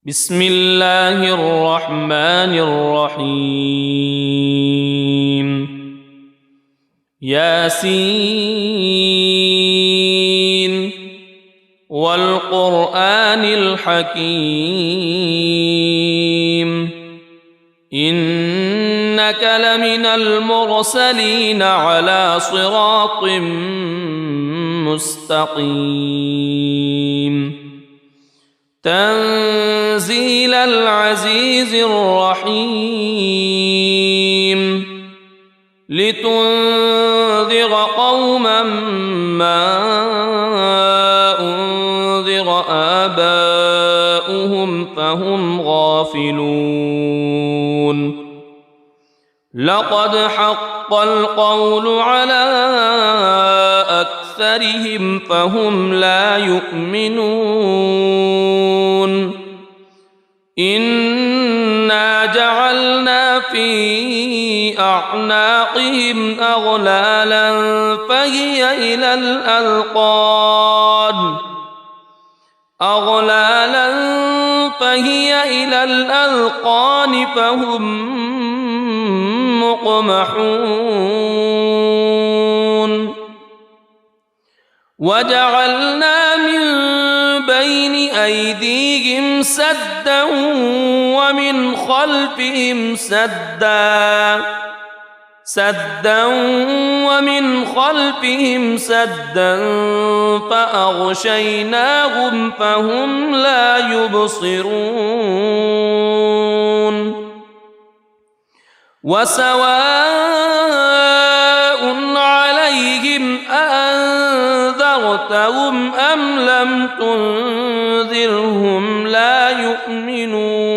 بسم الله الرحمن الرحيم ياسين والقرآن الحكيم إنك لمن المرسلين على صراط مستقيم تنزيل العزيز الرحيم لتنذر قوما ما أنذر آباؤهم فهم غافلون لقد حق القول على أكثرهم فهم لا يؤمنون إنا جعلنا في أعناقهم أغلالا فهي إلى الأذقان فهم مقمحون وجعلنا من بين أيديهم سدا ومن خلفهم سدا فأغشيناهم فهم لا يبصرون وسواء عليهم أأنذرتهم أم لم تنذرهم لا يؤمنون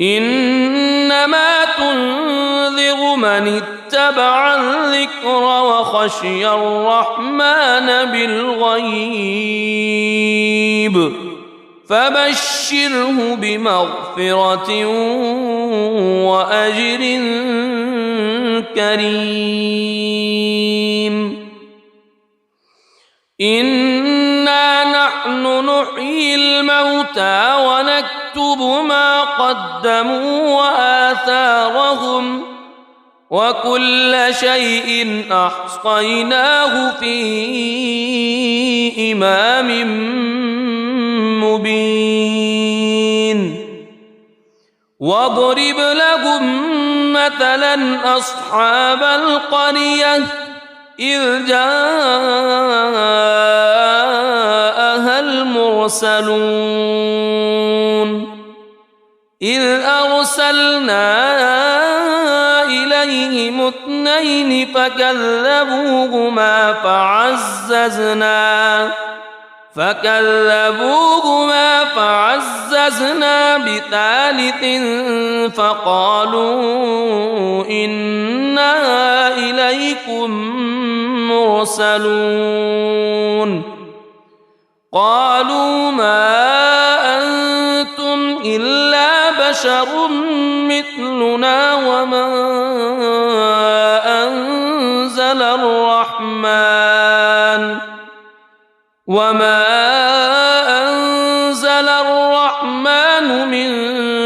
إنما تنذر من اتبع الذكر وخشي الرحمن بالغيب فبشره بمغفرة وأجر كريم إنا نحن نحيي الموتى ونكتب ما قدموا وآثارهم وكل شيء أحصيناه في إمام مبين واضرب لهم مثلا أصحاب القرية إذ جاءها المرسلون إذ أرسلنا إليهم اثنين فكذبوهما فعززنا بثالث فقالوا إنا إليكم مرسلون قالوا ما أنتم إلا بشر مثلنا وما أنزل الرحمن من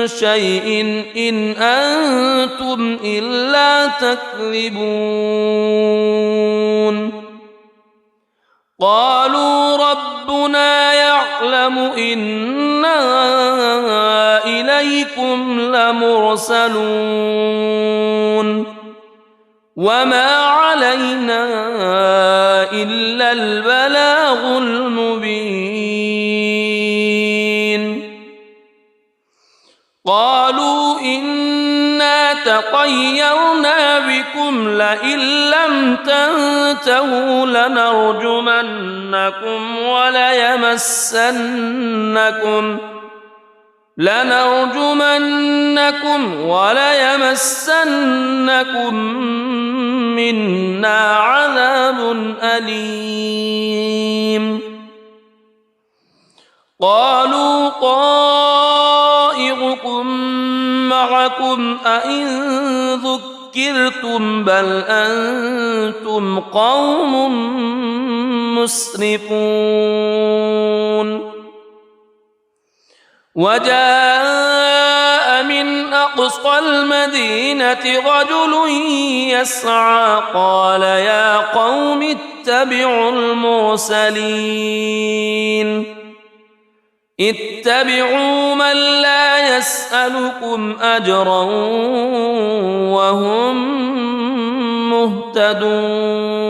شيء إن أنتم إلا تكذبون قالوا ربنا يعلم إنا إليكم لمرسلون وما علينا إلا البلاغ المبين قالوا إنا تطيرنا بكم لئن لم تنتهوا لنرجمنكم وليمسنكم منا عذاب أليم قالوا طائركم معكم أئن ذكرتم بل أنتم قوم مسرفون وجاء من أقصى المدينة رجل يسعى قال يا قوم اتبعوا المرسلين اتبعوا من لا يسألكم أجرا وهم مهتدون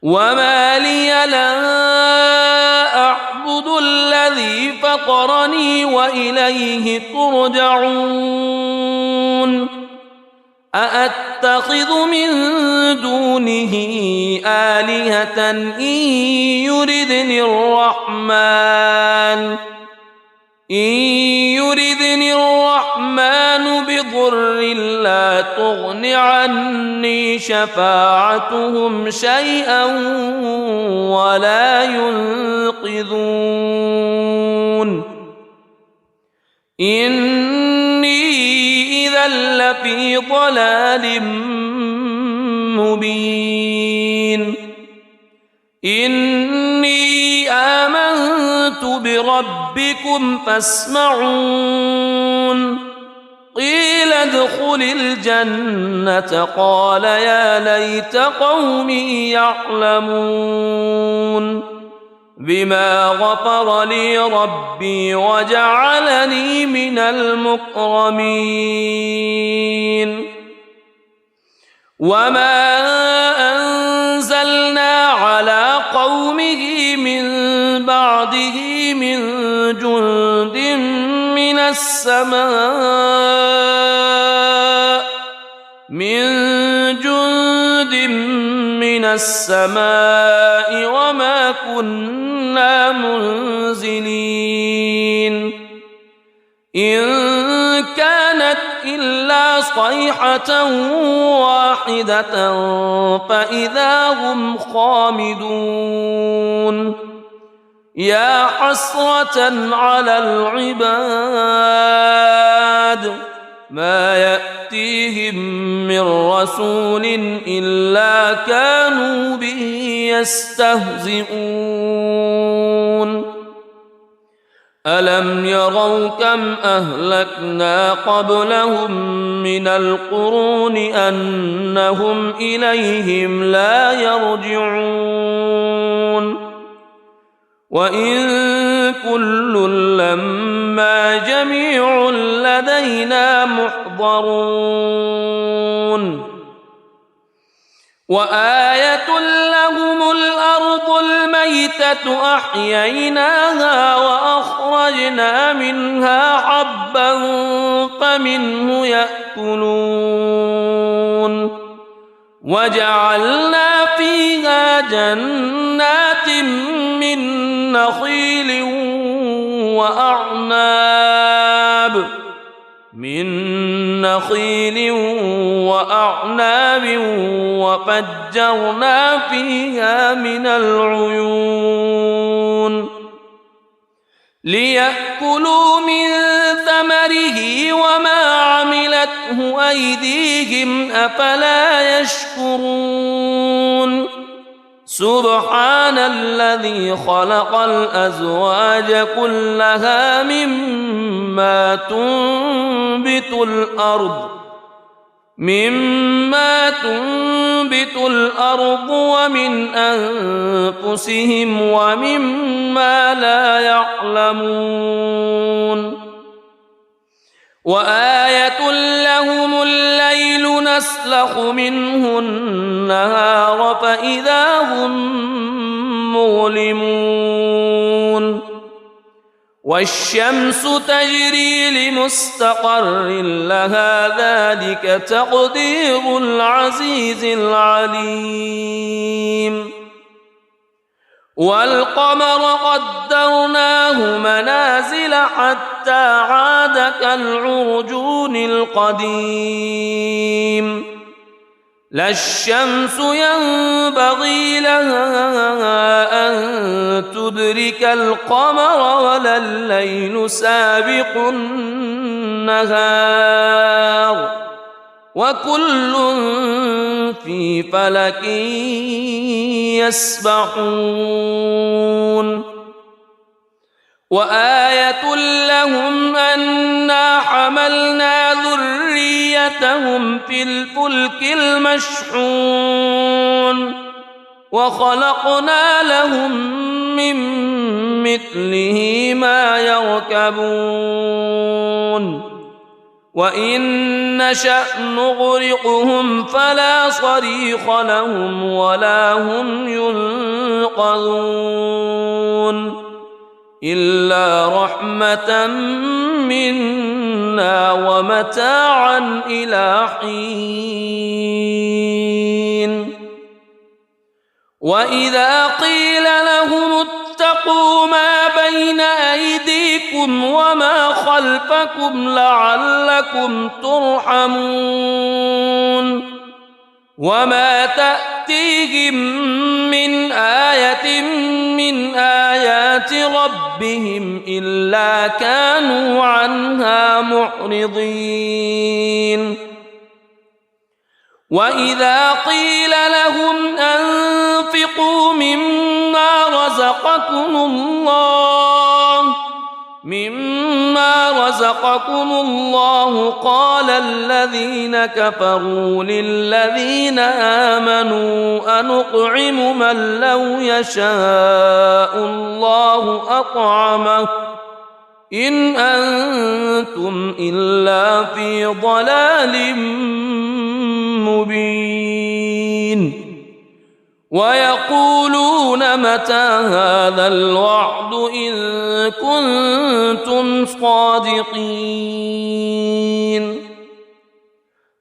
وما لي لا أعبد الذي فطرني وإليه ترجعون أأتخذ من دونه آلهة إن يردني الرحمن بضر لا تغن عني شفاعتهم شيئا ولا ينقذون إني إذا لفي ضلال مبين إني آمنت بربكم فاسمعون قيل ادخل الجنة قال يا ليت قومي يعلمون بما غفر لي ربي وجعلني من المكرمين وما أنزلنا على قومه من بعده من جند من السماء وما كنا منزلين إن كانت إلا صيحة واحدة فإذا هم خامدون يا حسرة على العباد ما يأتيهم من رسول إلا كانوا به يستهزئون ألم يروا كم أهلكنا قبلهم من القرون أنهم إليهم لا يرجعون وإن كل لما جميع لدينا محضرون وآية لهم الأرض الميتة أحييناها وأخرجنا منها حبا فمنه يأكلون وجعلنا فيها جنات من نخيل وأعناب وفجرنا فيها من العيون ليأكلوا من ثمره وما عملته أيديهم أفلا يشكرون سبحان الذي خلق الأزواج كلها مما تنبت الأرض ومن أنفسهم ومما لا يعلمون وآية لهم الليل نسلخ منه النهار فإذا هم مظلمون والشمس تجري لمستقر لها ذلك تقدير العزيز العليم والقمر قدرناه منازل حتى عاد كالعرجون القديم لا الشمس ينبغي لها أن تدرك القمر ولا الليل سابق النهار وكل في فلك يسبحون وآية لهم أنا حملنا ذريتهم في الفلك المشحون وخلقنا لهم من مثله ما يركبون وإن نشأ نغرقهم فلا صريخ لهم ولا هم ينقذون إلا رحمة منا ومتاعا إلى حين وإذا قيل لهم اتقوا ما بين أيديكم وما خلفكم لعلكم ترحمون وما تأتيهم من آية من آيات ربهم إلا كانوا عنها معرضين وإذا قيل لهم أنفقوا مما رزقكم الله قال الذين كفروا للذين آمنوا أنطعم من لو يشاء الله أطعمه إن أنتم إلا في ضلال مبين ويقولون متى هذا الوعد إن كنتم صادقين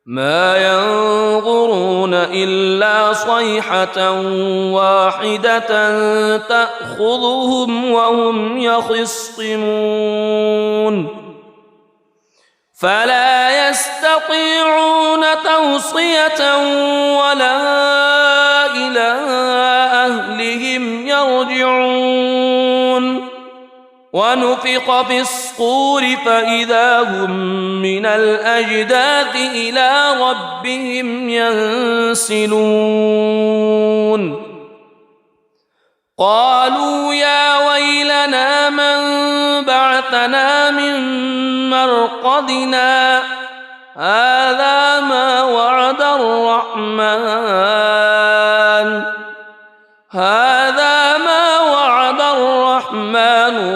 ما ينظرون إلا صيحة واحدة تأخذهم وهم يخصمون فلا يستطيعون توصية ولا إلى أهلهم يرجعون ونفخ في الصور فإذا هم من الأجداث إلى ربهم ينسلون قالوا يا ويلنا من بعثنا من مرقدنا هذا ما وعد الرحمن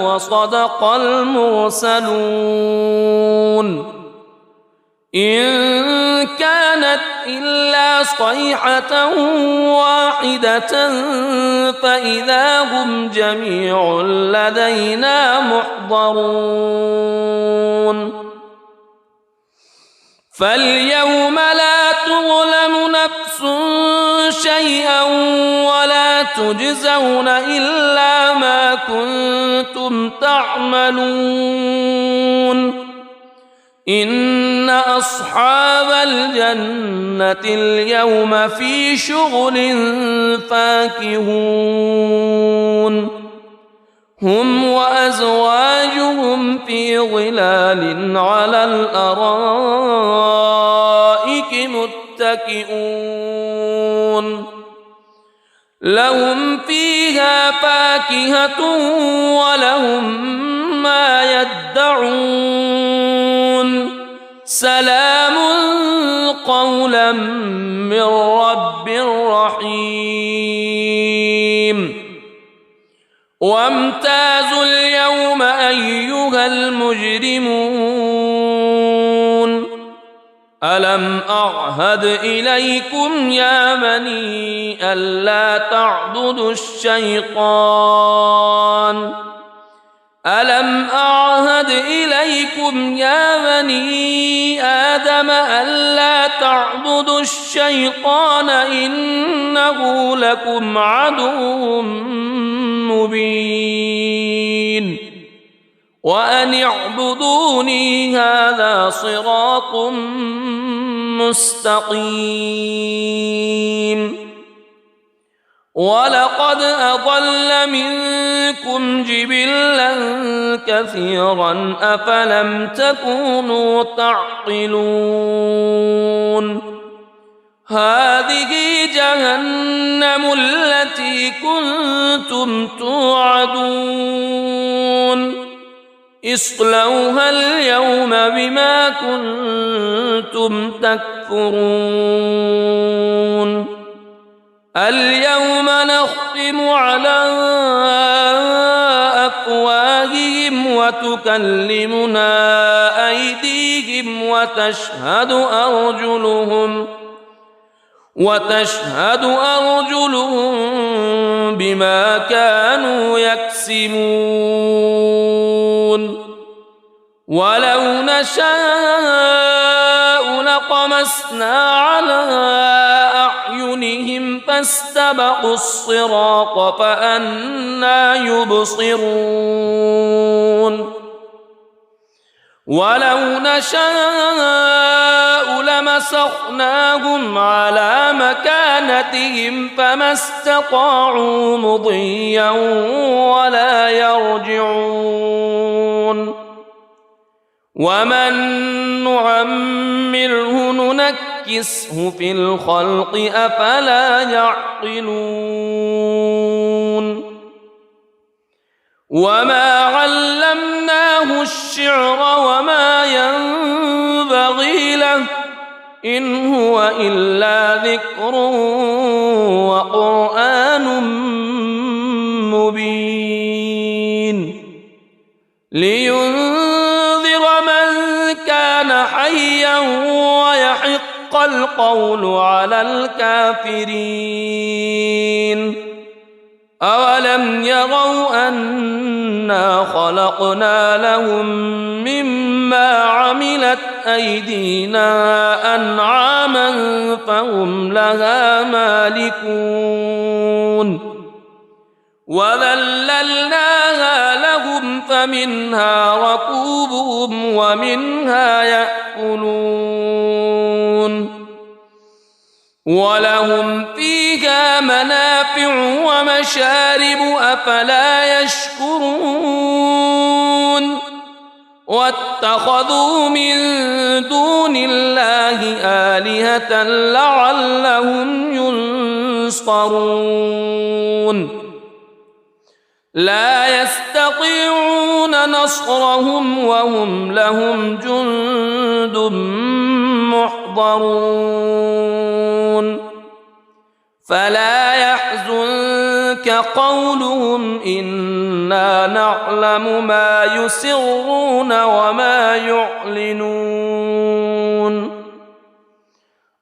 وصدق المرسلون إن كانت إلا صيحة واحدة فإذا هم جميع لدينا محضرون فاليوم لا تظلم نفس شيئا ولا تجزون إلا ما كنتم تعملون إن أصحاب الجنة اليوم في شغل فاكهون هم وأزواجهم في ظلال على الأرائك متكئون لهم فيها فاكهة ولهم ما يدعون سلام قولا من رب رحيم وامتازوا اليوم أيها المجرمون ألم أعهد إليكم يا بني ألا تعبدوا الشيطان ألم أعهد إليكم يا بني آدم ألا تعبدوا الشيطان إنه لكم عدو مبين وأن اعبدوني هذا صراط مستقيم ولقد أضل منكم جبلا كثيرا أفلم تكونوا تعقلون هذه جهنم التي كنتم توعدون اصلوها اليوم بما كنتم تكفرون اليوم نختم على أفواههم وتكلمنا أيديهم وتشهد أرجلهم بما كانوا يكسبون ولو نشاء لطمسنا على أعينهم فاستبقوا الصراط فأنى يبصرون ولو نشاء لمسخناهم على مكانتهم فما استطاعوا مضيا ولا يرجعون ومن نعمره ننكسه في الخلق أفلا يعقلون وما علمناه الشعر وما ينبغي له إن هو إلا ذكر وقرآن مبين لينذر من كان حيا ويحق القول على الكافرين أولم يروا أنا خلقنا لهم مما عملت أيدينا أنعاما فهم لها مالكون وذللناها لهم فمنها ركوبهم ومنها يأكلون ولهم فيها منافع ومشارب أفلا يشكرون واتخذوا من دون الله آلهة لعلهم ينصرون لا يستطيعون نصرهم وهم لهم جند محضرون فلا يحزنك قولهم إنا نعلم ما يسرون وما يعلنون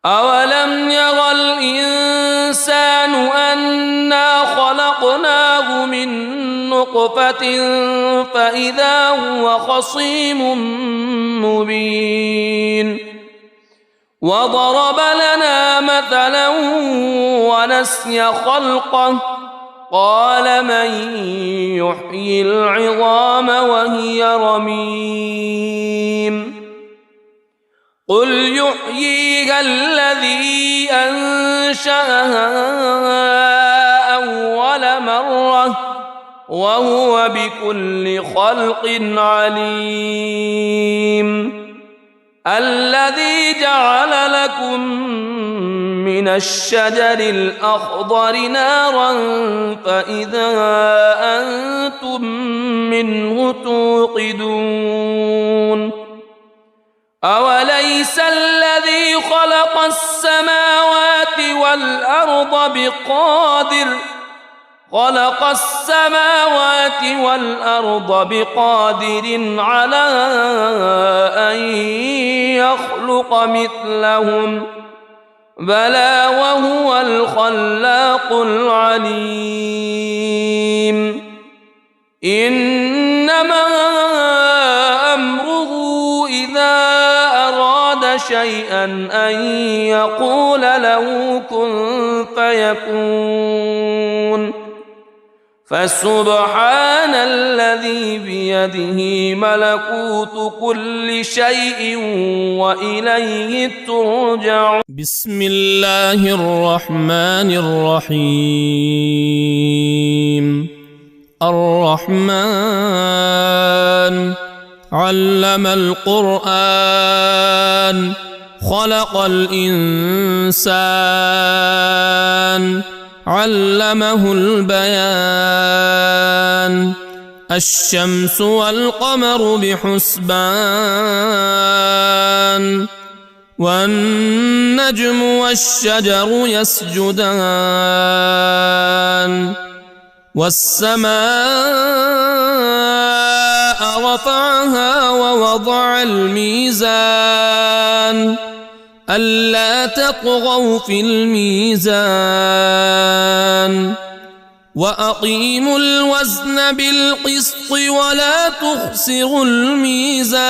أولم ير الإنسان أنا خلقناه من نطفة فإذا هو خصيم مبين وضرب لنا مثلا ونسي خلقه قال من يحيي العظام وهي رميم قل يحييها الذي أنشأها أول مرة وهو بكل خلق عليم الذي جعل لكم من الشجر الأخضر نارا فإذا أنتم منه توقدون أوليس الذي خلق السماوات والأرض بقادر على أن يخلق مثلهم بلى وهو الخلاق العليم إنما أمره إذا أراد شيئا أن يقول له كن فيكون فسبحان الذي بيده ملكوت كل شيء وإليه ترجعون بسم الله الرحمن الرحيم الرحمن علم القرآن خلق الإنسان علمه البيان الشمس والقمر بحسبان والنجم والشجر يسجدان والسماء رفعها ووضع الميزان ألا تطغوا في الميزان وأقيموا الوزن بالقسط ولا تخسروا الميزان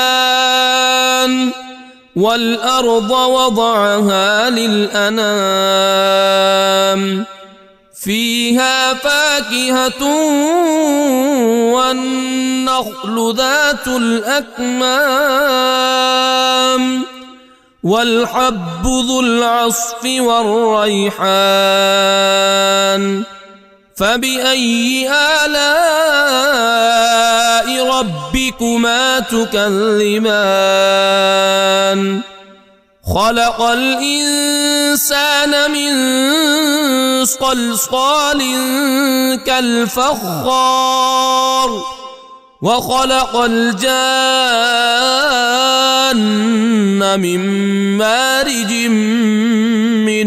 والأرض وضعها للأنام فيها فاكهة والنخل ذات الأكمام والحب ذو العصف والريحان فبأي آلاء ربكما تكذبان خلق الإنسان من صلصال كالفخار وخلق الجان من مارج من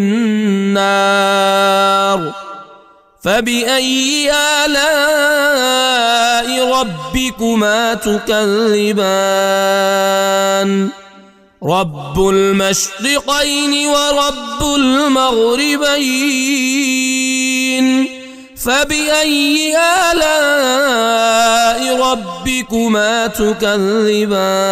نار فبأي آلاء ربكما تكذبان رب المشرقين ورب المغربين فبأي آلاء ربكما تكذبان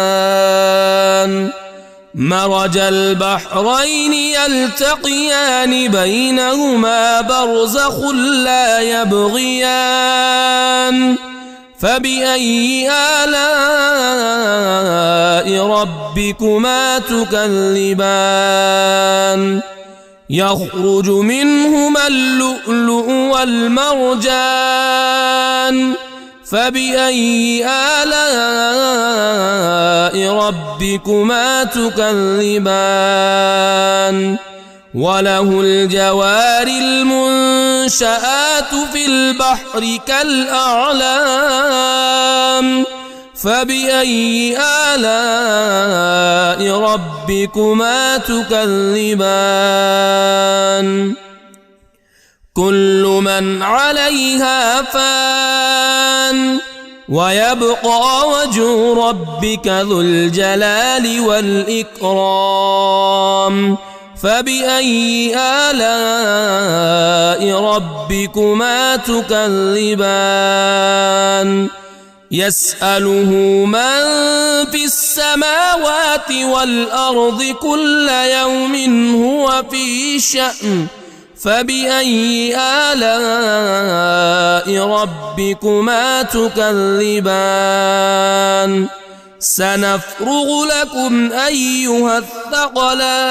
مرج البحرين يلتقيان بينهما برزخ لا يبغيان فبأي آلاء ربكما تكذبان يخرج منهما اللؤلؤ والمرجان فبأي آلاء ربكما تكذبان وله الجوار المنشآت في البحر كالأعلام فبأي آلاء ربكما تكذبان كل من عليها فان ويبقى وجه ربك ذو الجلال والإكرام فبأي آلاء ربكما تكذبان يسأله من في السماوات والأرض كل يوم هو في شأن فبأي آلاء ربكما تكذبان سنفرغ لكم أيها الثقلان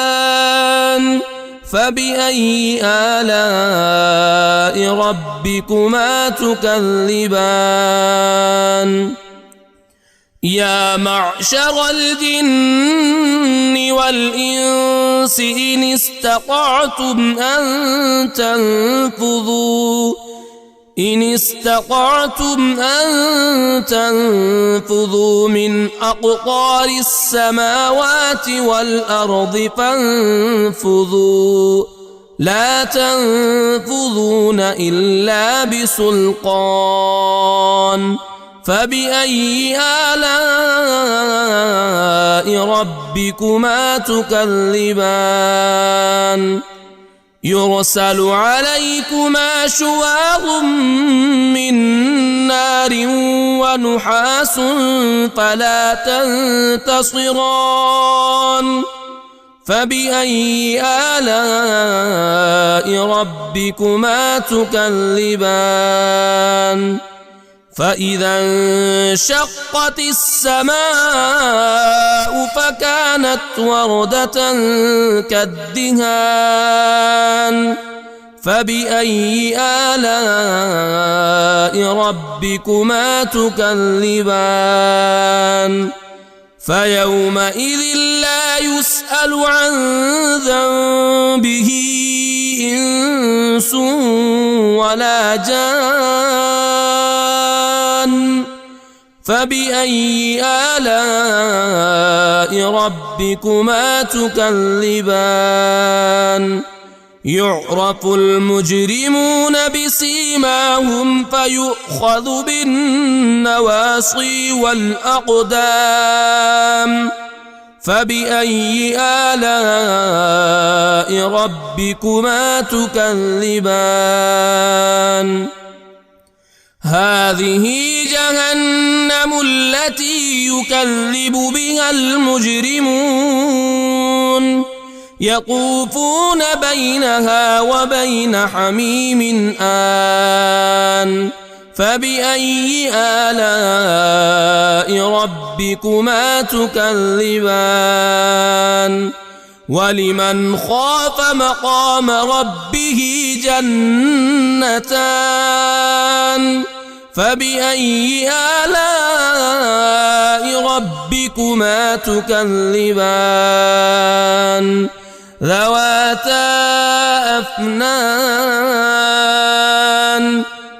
فبأي آلاء ربكما تكذبان يا معشر الجن والإنس إن استطعتم أن تنفذوا من أقطار السماوات والأرض فانفذوا لا تنفذون إلا بسلطان فبأي آلاء ربكما تكذبان يرسل عليكما شواظ من نار ونحاس فلا تنتصران فبأي آلاء ربكما تكذبان فإذا انشقت السماء فكانت وردة كالدهان فبأي آلاء ربكما تكذبان فيومئذ لا يسأل عن ذنبه إنس ولا جان فبأي آلاء ربكما تكذبان يعرف المجرمون بسيماهم فيؤخذ بالنواصي والأقدام فبأي آلاء ربكما تكذبان هذه جهنم التي يكذب بها المجرمون يطوفون بينها وبين حميم آن فبأي آلاء ربكما تكذبان ولمن خاف مقام ربه جنتان فبأي آلاء ربكما تكذبان ذواتا أفنان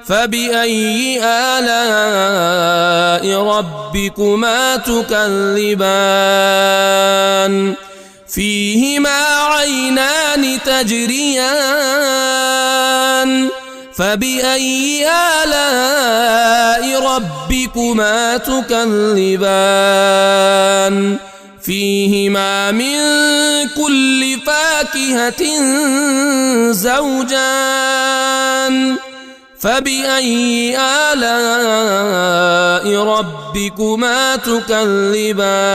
فبأي آلاء ربكما تكذبان فيهما عينان تجريان فبأي آلاء ربكما تكذبان فيهما من كل فاكهة زوجان فبأي آلاء ربكما تكذبان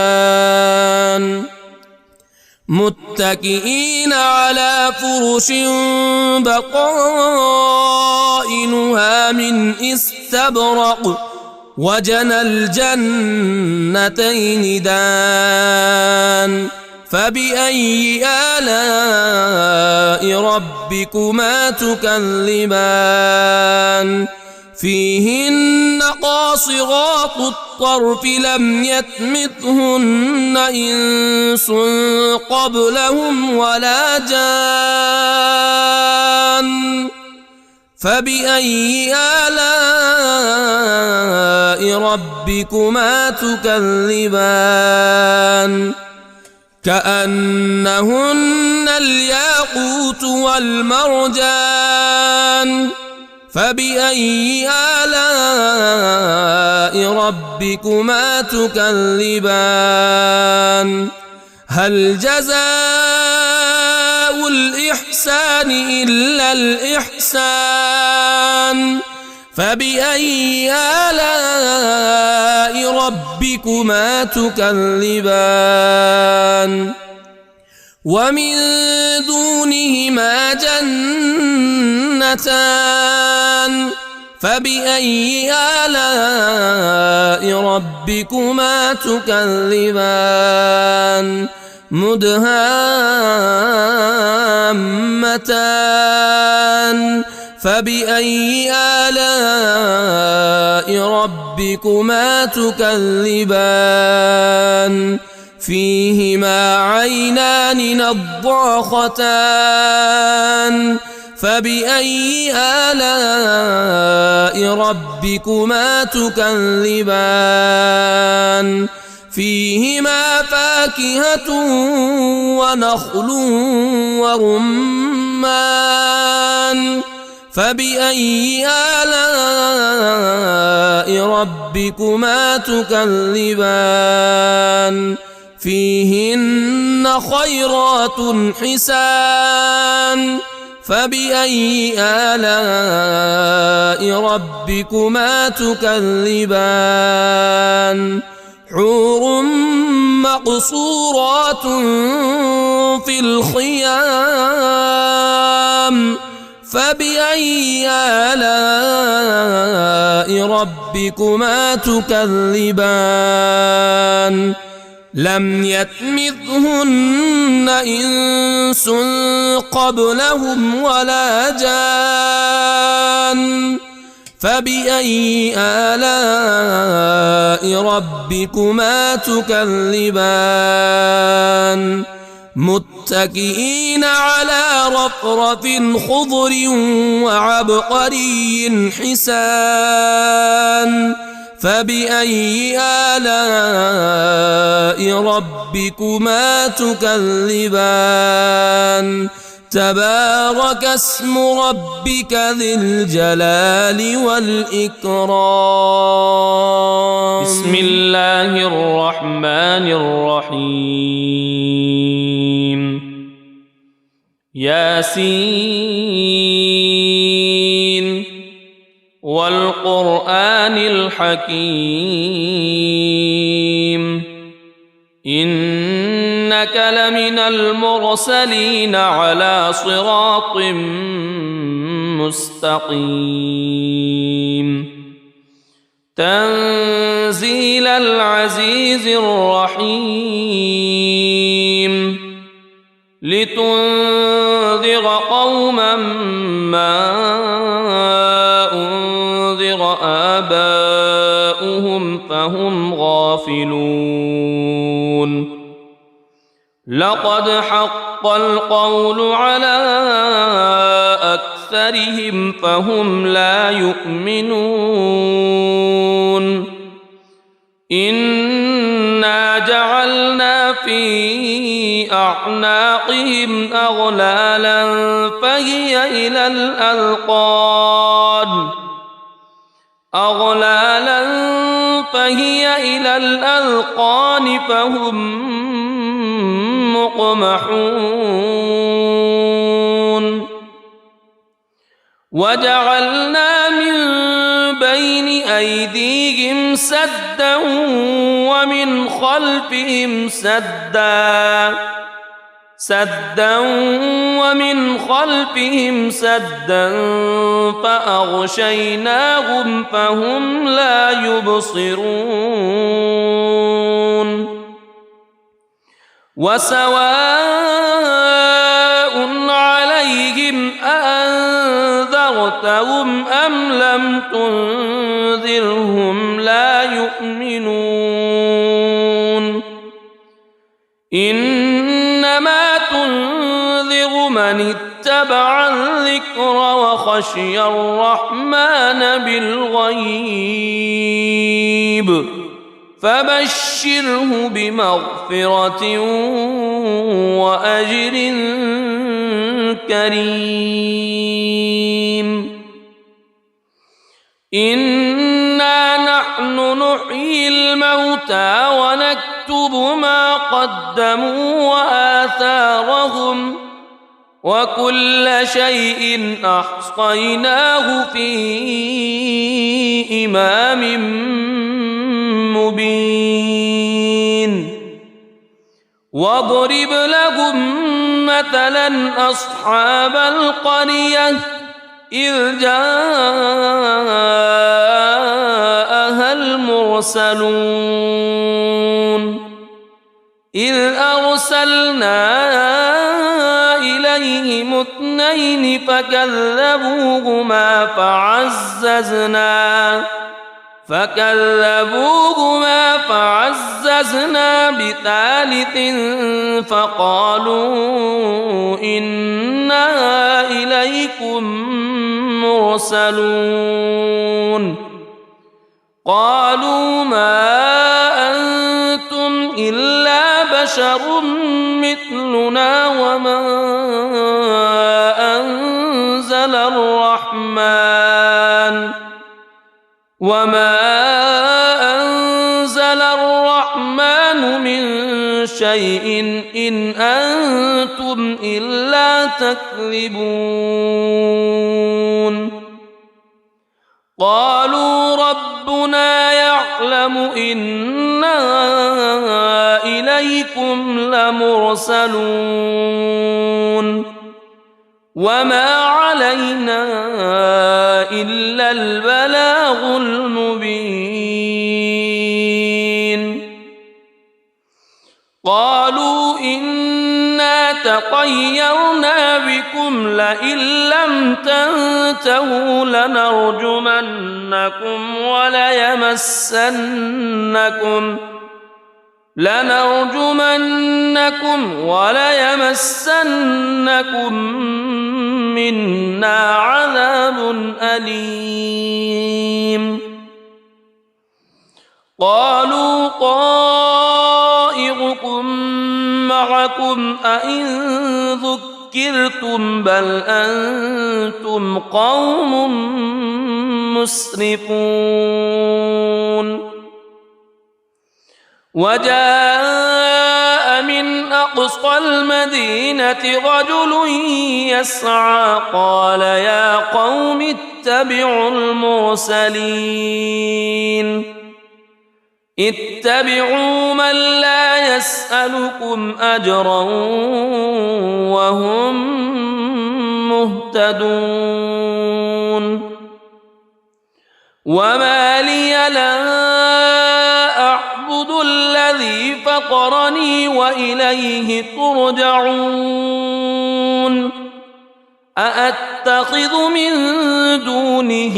متكئين على فرش بطائنها من استبرق وجنى الجنتين دان فبأي آلاء ربكما تكذبان فيهن قاصرات الطرف لم يطمثهن إنس قبلهم ولا جان فبأي آلاء ربكما تكذبان كأنهن الياقوت والمرجان فبأي آلاء ربكما تكذبان هل جزاء الإحسان إلا الإحسان فبأي آلاء ربكما تكذبان ومن دونهما جنتان فبأي آلاء ربكما تكذبان مدهامتان فبأي آلاء ربكما تكذبان فيهما عينان نضاختان فبأي آلاء ربكما تكذبان فيهما فاكهة ونخل ورمان فبأي آلاء ربكما تكذبان فيهن خيرات حسان فبأي آلاء ربكما تكذبان حور مقصورات في الخيام فبأي آلاء ربكما تكذبان لم يطمثهن إنس قبلهم ولا جان فبأي آلاء ربكما تكذبان متكئين على رفرف خضر وعبقري حسان فبأي آلاء ربكما تكذبان تبارك اسم ربك ذي الجلال والإكرام. بسم الله الرحمن الرحيم. ياسين والقرآن الحكيم إنك لمن المرسلين على صراط مستقيم تنزيل العزيز الرحيم لتنذر قوما ما أنذر آباؤهم فهم غافلون لقد حق القول على أكثرهم فهم لا يؤمنون إنا جعلنا في أعناقهم أغلالا فهي إلى الأذقان فهم مقمحون وجعلنا من بين أيديهم سدا ومن خلفهم سدا فأغشيناهم فهم لا يبصرون وسواء عليهم أأنذرتهم أم لم تنذرهم لا يؤمنون إنما تنذر من اتبع الذكر وخشي الرحمن بالغيب فبشره بمغفرة وأجر كريم إنا نحن نحيي الموتى ونكتب ما قدموا وآثارهم وكل شيء أحصيناه في إمام مبين واضرب لهم مثلا أصحاب القرية إذ جاءها المرسلون إذ أرسلنا إليهم اثنين فكذبوهما فعززنا بثالث فقالوا إنا إليكم مرسلون قالوا ما أنتم إلا بشر مثلنا وما أنزل الرحمن من شيء إن أنتم إلا تكذبون قالوا ربنا يعلم إنا إليكم لمرسلون وما علينا إلا البلاغ المبين قالوا إنا تطيرنا بكم لئن لم تنتهوا لنرجمنكم وليمسنكم منا عذاب أليم قالوا طائركم معكم أئن ذكرتم بل أنتم قوم مسرفون وجاء من أقصى المدينة رجل يسعى قال يا قوم اتبعوا المرسلين اتبعوا من لا يسألكم أجرا وهم مهتدون وما لي لا أعبد الذي فطرني وإليه ترجعون أأتخذ من دونه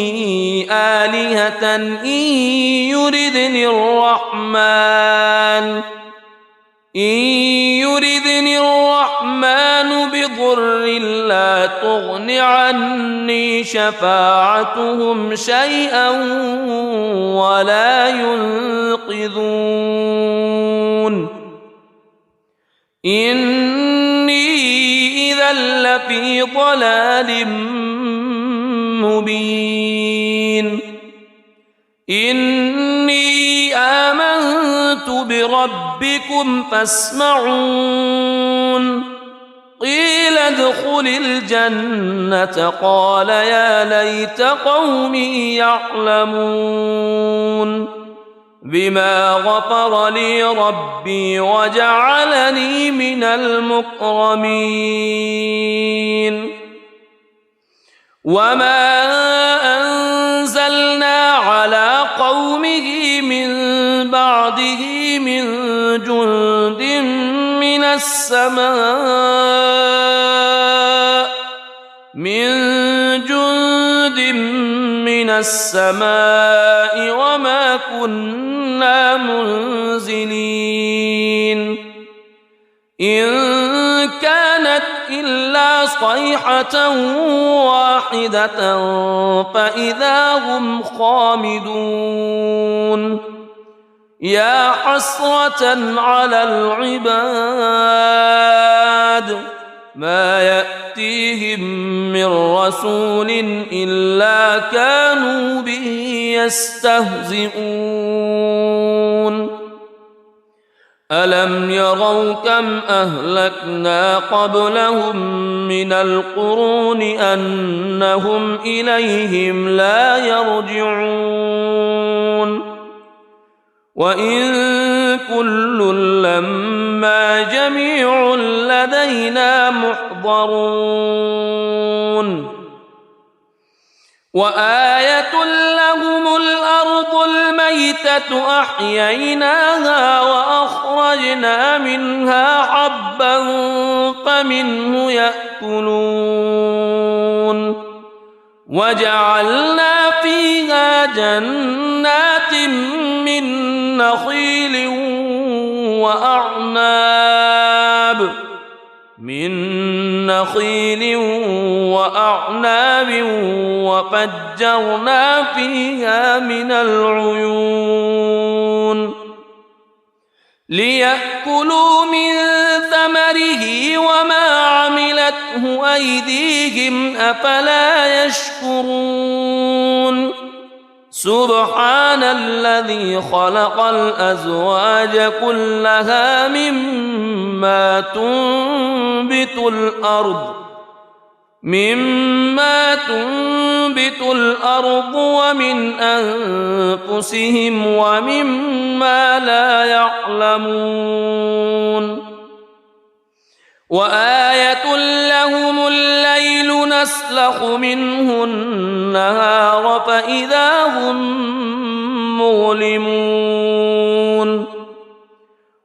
آلهة إن يردني الرحمن بضر لا تغن عني شفاعتهم شيئا ولا ينقذون إني إذا لفي ضلال مبين إني آمنت بربكم فاسمعون قيل ادخل الجنة قال يا ليت قومي يعلمون بما غفر لي ربي وجعلني من المكرمين وما أنزلنا على قومه من بعده من جند من السماء وما كنا منزلين إن كانت إلا صيحة واحدة فإذا هم خامدون يا حسرة على العباد ما يأتيهم من رسول إلا كانوا به يستهزئون ألم يروا كم أهلكنا قبلهم من القرون أنهم إليهم لا يرجعون وإن كل لما جميع لدينا محضرون وآية لهم الأرض الميتة أحييناها وأخرجنا منها حبا فمنه يأكلون وجعلنا فيها جنات من نخيل وأعناب وفجرنا فيها من العيون ليأكلوا من ثمره وما عملته أيديهم أفلا يشكرون سبحان الذي خلق الأزواج كلها مما تنبت الأرض ومن أنفسهم ومما لا يعلمون وآية لهم الليل نسلخ منه النهار فإذا هم مظلمون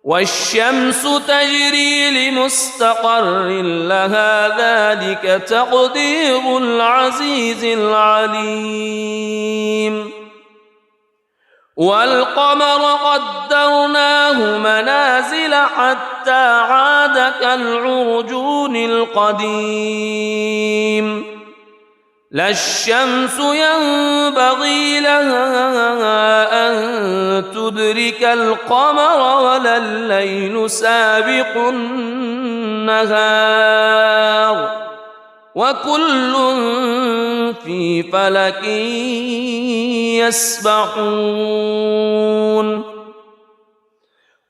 والشمس تجري لمستقر لها ذلك تقدير العزيز العليم والقمر قدرناه منازل حتى عاد كالعرجون القديم لا الشمس ينبغي لها أن تدرك القمر ولا الليل سابق النهار وكل في فلك يسبحون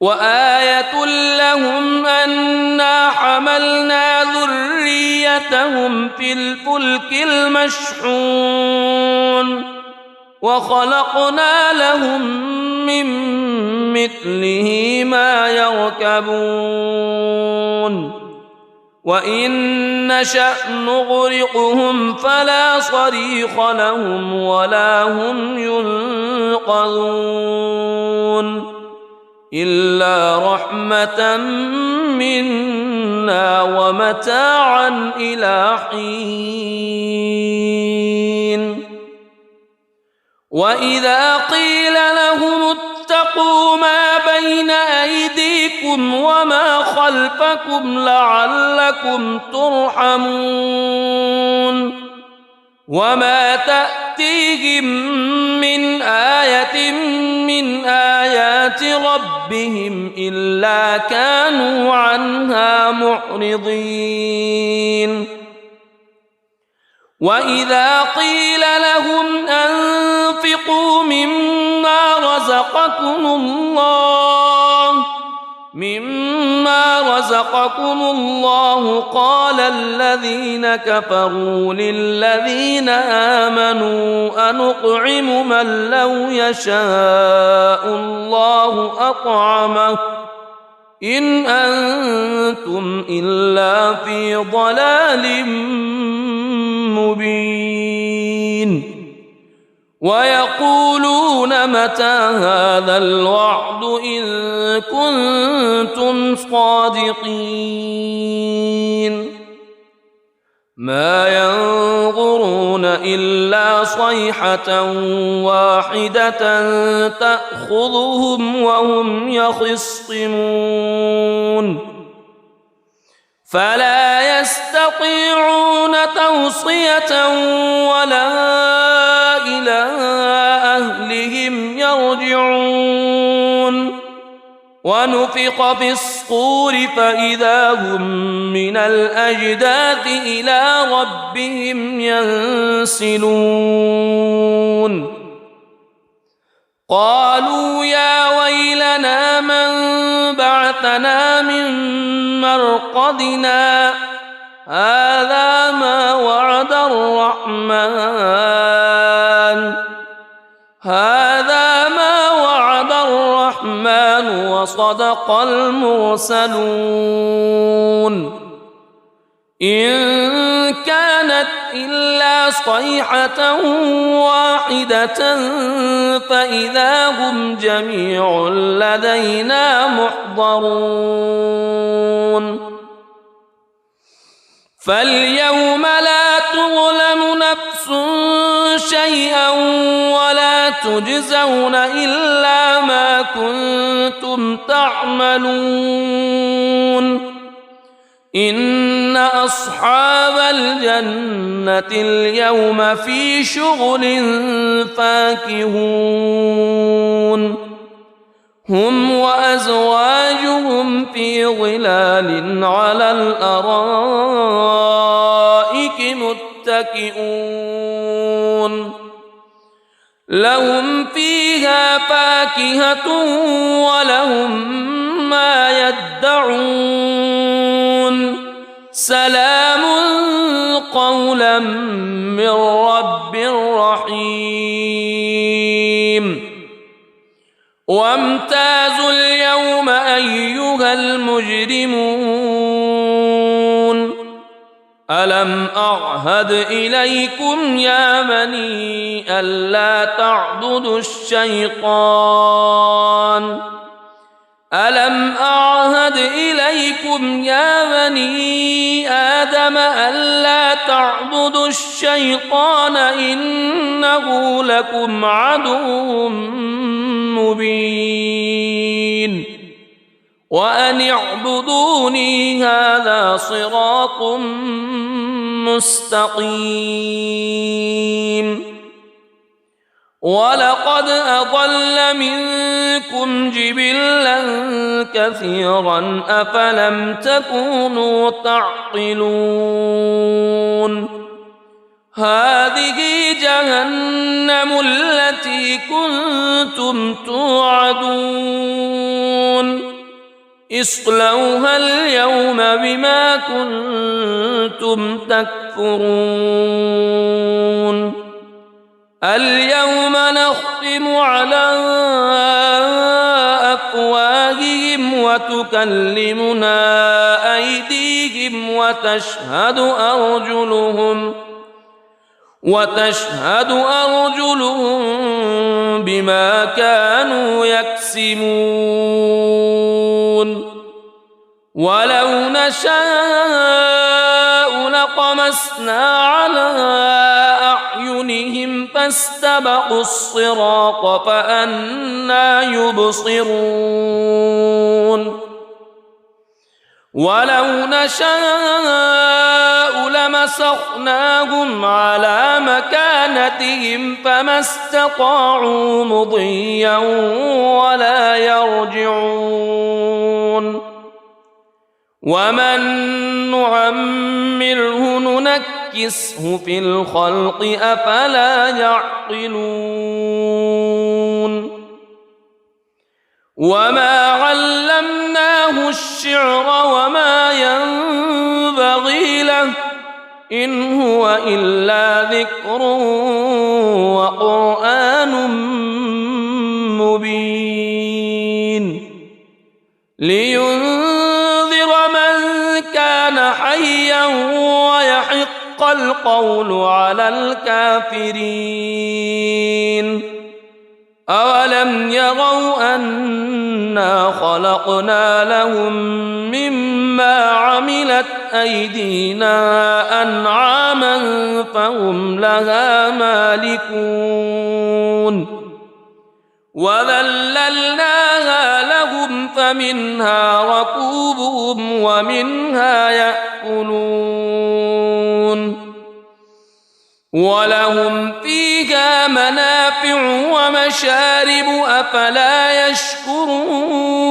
وآية لهم أنا حملنا ذريتهم في الفلك المشحون وخلقنا لهم من مثله ما يركبون وإن نشأ نغرقهم فلا صريخ لهم ولا هم ينقذون إلا رحمة منا ومتاعا إلى حين وإذا قيل لهم اتقوا ما بين أيديكم وما خلفكم لعلكم ترحمون وما تأتيهم من آية من آيات ربهم إلا كانوا عنها معرضين وإذا قيل لهم أنفقوا مما رزقكم الله قال الذين كفروا للذين آمنوا أنطعم من لو يشاء الله أطعمه إن أنتم إلا في ضلال مبين ويقولون متى هذا الوعد إن كنتم صادقين ما ينظرون إلا صيحة واحدة تأخذهم وهم يخصمون فلا يستطيعون توصية ولا إلى أهلهم يرجعون ونفخ في الصور فإذا هم من الأجداث إلى ربهم ينسلون قالوا يا ويلنا من بعثنا من مرقدنا هذا ما وعد الرحمن وصدق المرسلون إن كانت إلا صيحة واحدة فإذا هم جميع لدينا محضرون فاليوم لا تظلم نفس شيئا ولا تجزون إلا ما كنتم تعملون إن أصحاب الجنة اليوم في شغل فاكهون هم وأزواجهم في ظلال على الأرائك متكئون لهم فيها فاكهة ولهم ما يدعون سلام قولا من رب رحيم وامتازوا اليوم أيها المجرمون ألم أعهد إليكم يا بني ألا تعبدوا الشيطان ألم أعهد إليكم يا بني آدم ألا تعبدوا الشيطان إنه لكم عدو مبين وأن اعبدوني هذا صراط مستقيم ولقد أضل منكم جبلا كثيرا أفلم تكونوا تعقلون هذه جهنم التي كنتم توعدون اصلوها اليوم بما كنتم تكفرون اليوم نختم على أفواههم وتكلمنا أيديهم وتشهد أرجلهم بما كانوا يكسبون ولو نشاء لطمسنا على أعينهم فاستبقوا الصراط فأنى يبصرون ولو نشاء لمسخناهم على مكانتهم فما استطاعوا مضيا ولا يرجعون ومن نعمره ننكسه في الخلق أفلا يعقلون وما علمناه الشعر وما ينبغي له إن هو إلا ذكر وقرآن مبين لينذر من كان حيا ويحق القول على الكافرين أولم يروا أنا خلقنا لهم مما عملت أيدينا أنعاما فهم لها مالكون وذللناها لهم فمنها ركوبهم ومنها يأكلون ولهم فيها منافع ومشارب أفلا يشكرون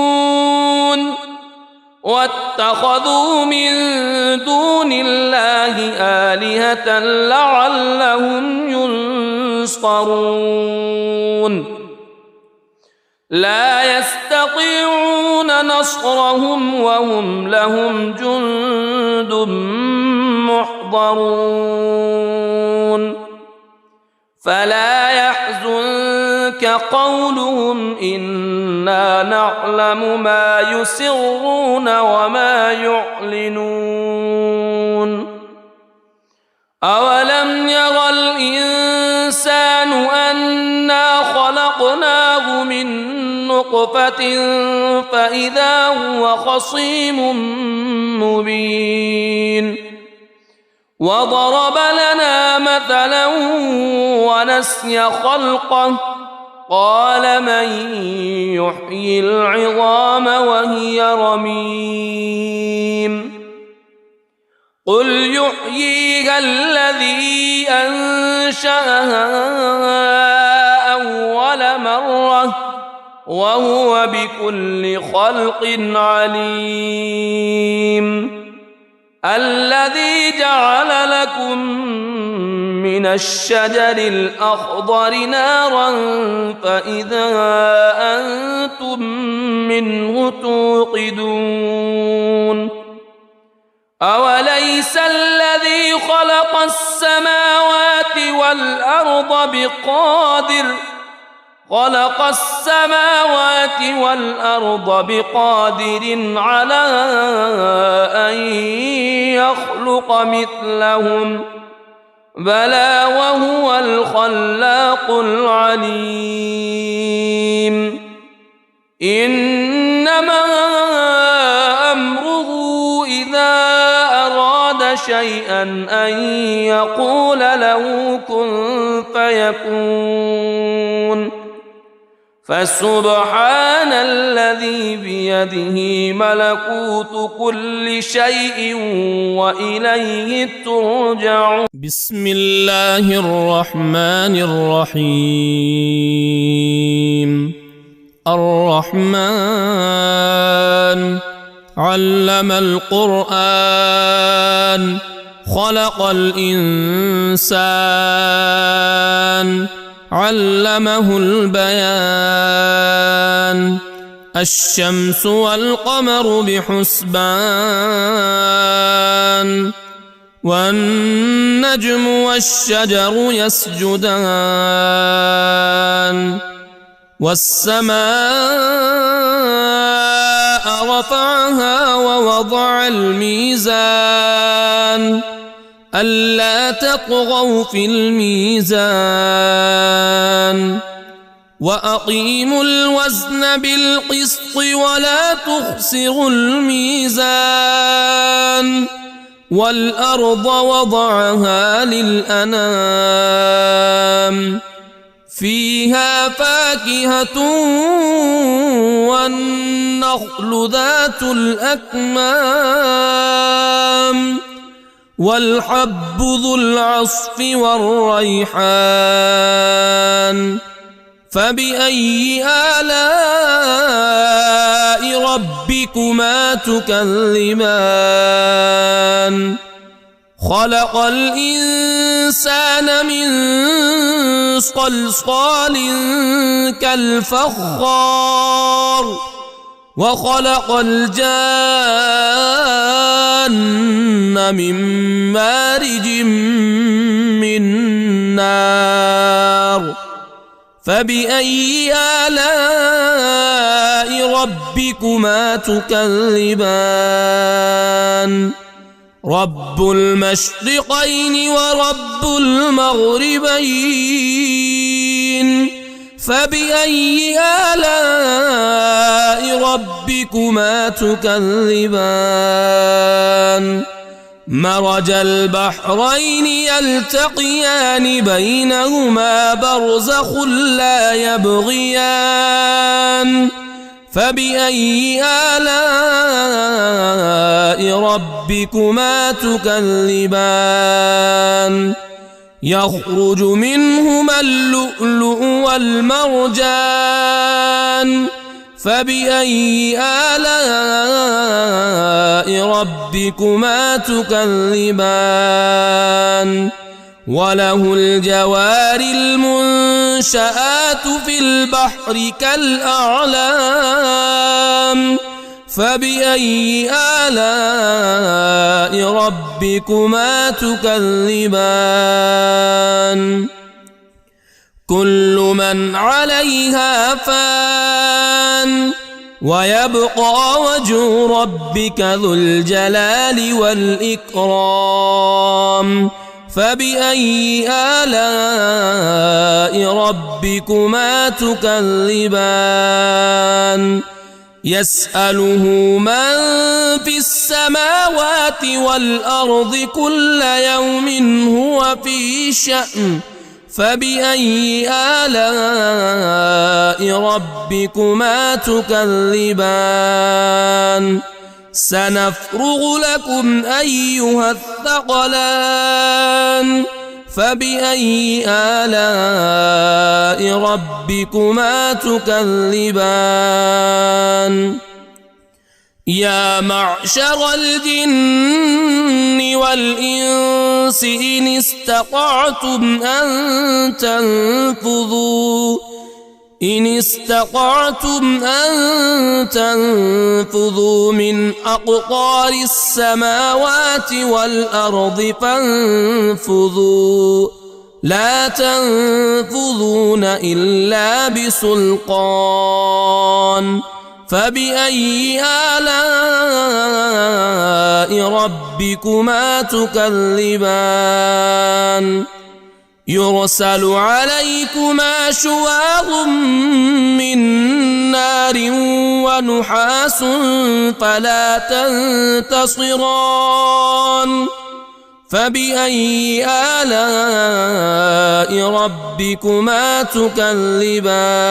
واتخذوا من دون الله آلهة لعلهم ينصرون لا يستطيعون نصرهم وهم لهم جند محضرون فلا يحزنك قولهم إنا نعلم ما يسرون وما يعلنون أولم ير الإنسان أنا خلقناه من نطفة فإذا هو خصيم مبين وضرب لنا مثلا ونسي خلقه قال من يحيي العظام وهي رميم قل يحييها الذي أنشأها أول مرة وهو بكل خلق عليم الذي جعل لكم من الشجر الأخضر نارا فإذا أنتم منه توقدون أوليس الذي خلق السماوات والأرض بقادر على أن يخلق مثلهم بلى وهو الخلاق العليم إنما أمره إذا أراد شيئا أن يقول له كن فيكون فسبحان الذي بيده ملكوت كل شيء وإليه ترجعون. بسم الله الرحمن الرحيم. الرحمن علم القرآن خلق الإنسان علمه البيان. الشمس والقمر بحسبان والنجم والشجر يسجدان. والسماء رفعها ووضع الميزان ألا تطغوا في الميزان وأقيموا الوزن بالقسط ولا تخسروا الميزان. والأرض وضعها للأنام فيها فاكهة والنخل ذات الأكمام والحب ذو العصف والريحان. فبأي آلاء ربكما تكذبان. خلق الإنسان من صلصال كالفخار وخلق الجان من مارج من نار. فبأي آلاء ربكما تكذبان. رب المشرقين ورب المغربين. فبأي آلاء ربكما تكذبان. مرج البحرين يلتقيان بينهما برزخ لا يبغيان. فبأي آلاء ربكما تكذبان. يخرج منهما اللؤلؤ والمرجان. فبأي آلاء ربكما تكذبان. وله الجوار المنشآت في البحر كالأعلام. فبأي آلاء ربكما تكذبان. كل من عليها فان ويبقى وجه ربك ذو الجلال والإكرام. فبأي آلاء ربكما تكذبان. يسأله من في السماوات والأرض كل يوم هو في شأن. فبأي آلاء ربكما تكذبان. سنفرغ لكم أيها الثقلان. فبأي آلاء ربكما تكذبان. يا معشر الجن والإنس إن استطعتم أن تنفذوا من أقطار السماوات والأرض فانفذوا لا تنفذون إلا بسلطان. فبأي آلاء ربكما تكذبان. يرسل عليكما شواظ من نار ونحاس فلا تنتصران. فبأي آلاء ربكما تكذبان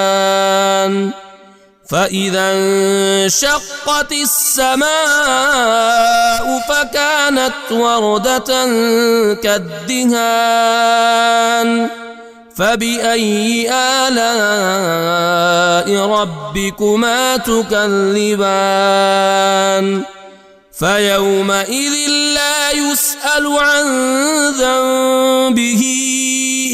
فإذا انشقت السماء فكانت وردة كالدهان فبأي آلاء ربكما تكذبان فيومئذ لا يسأل عن ذنبه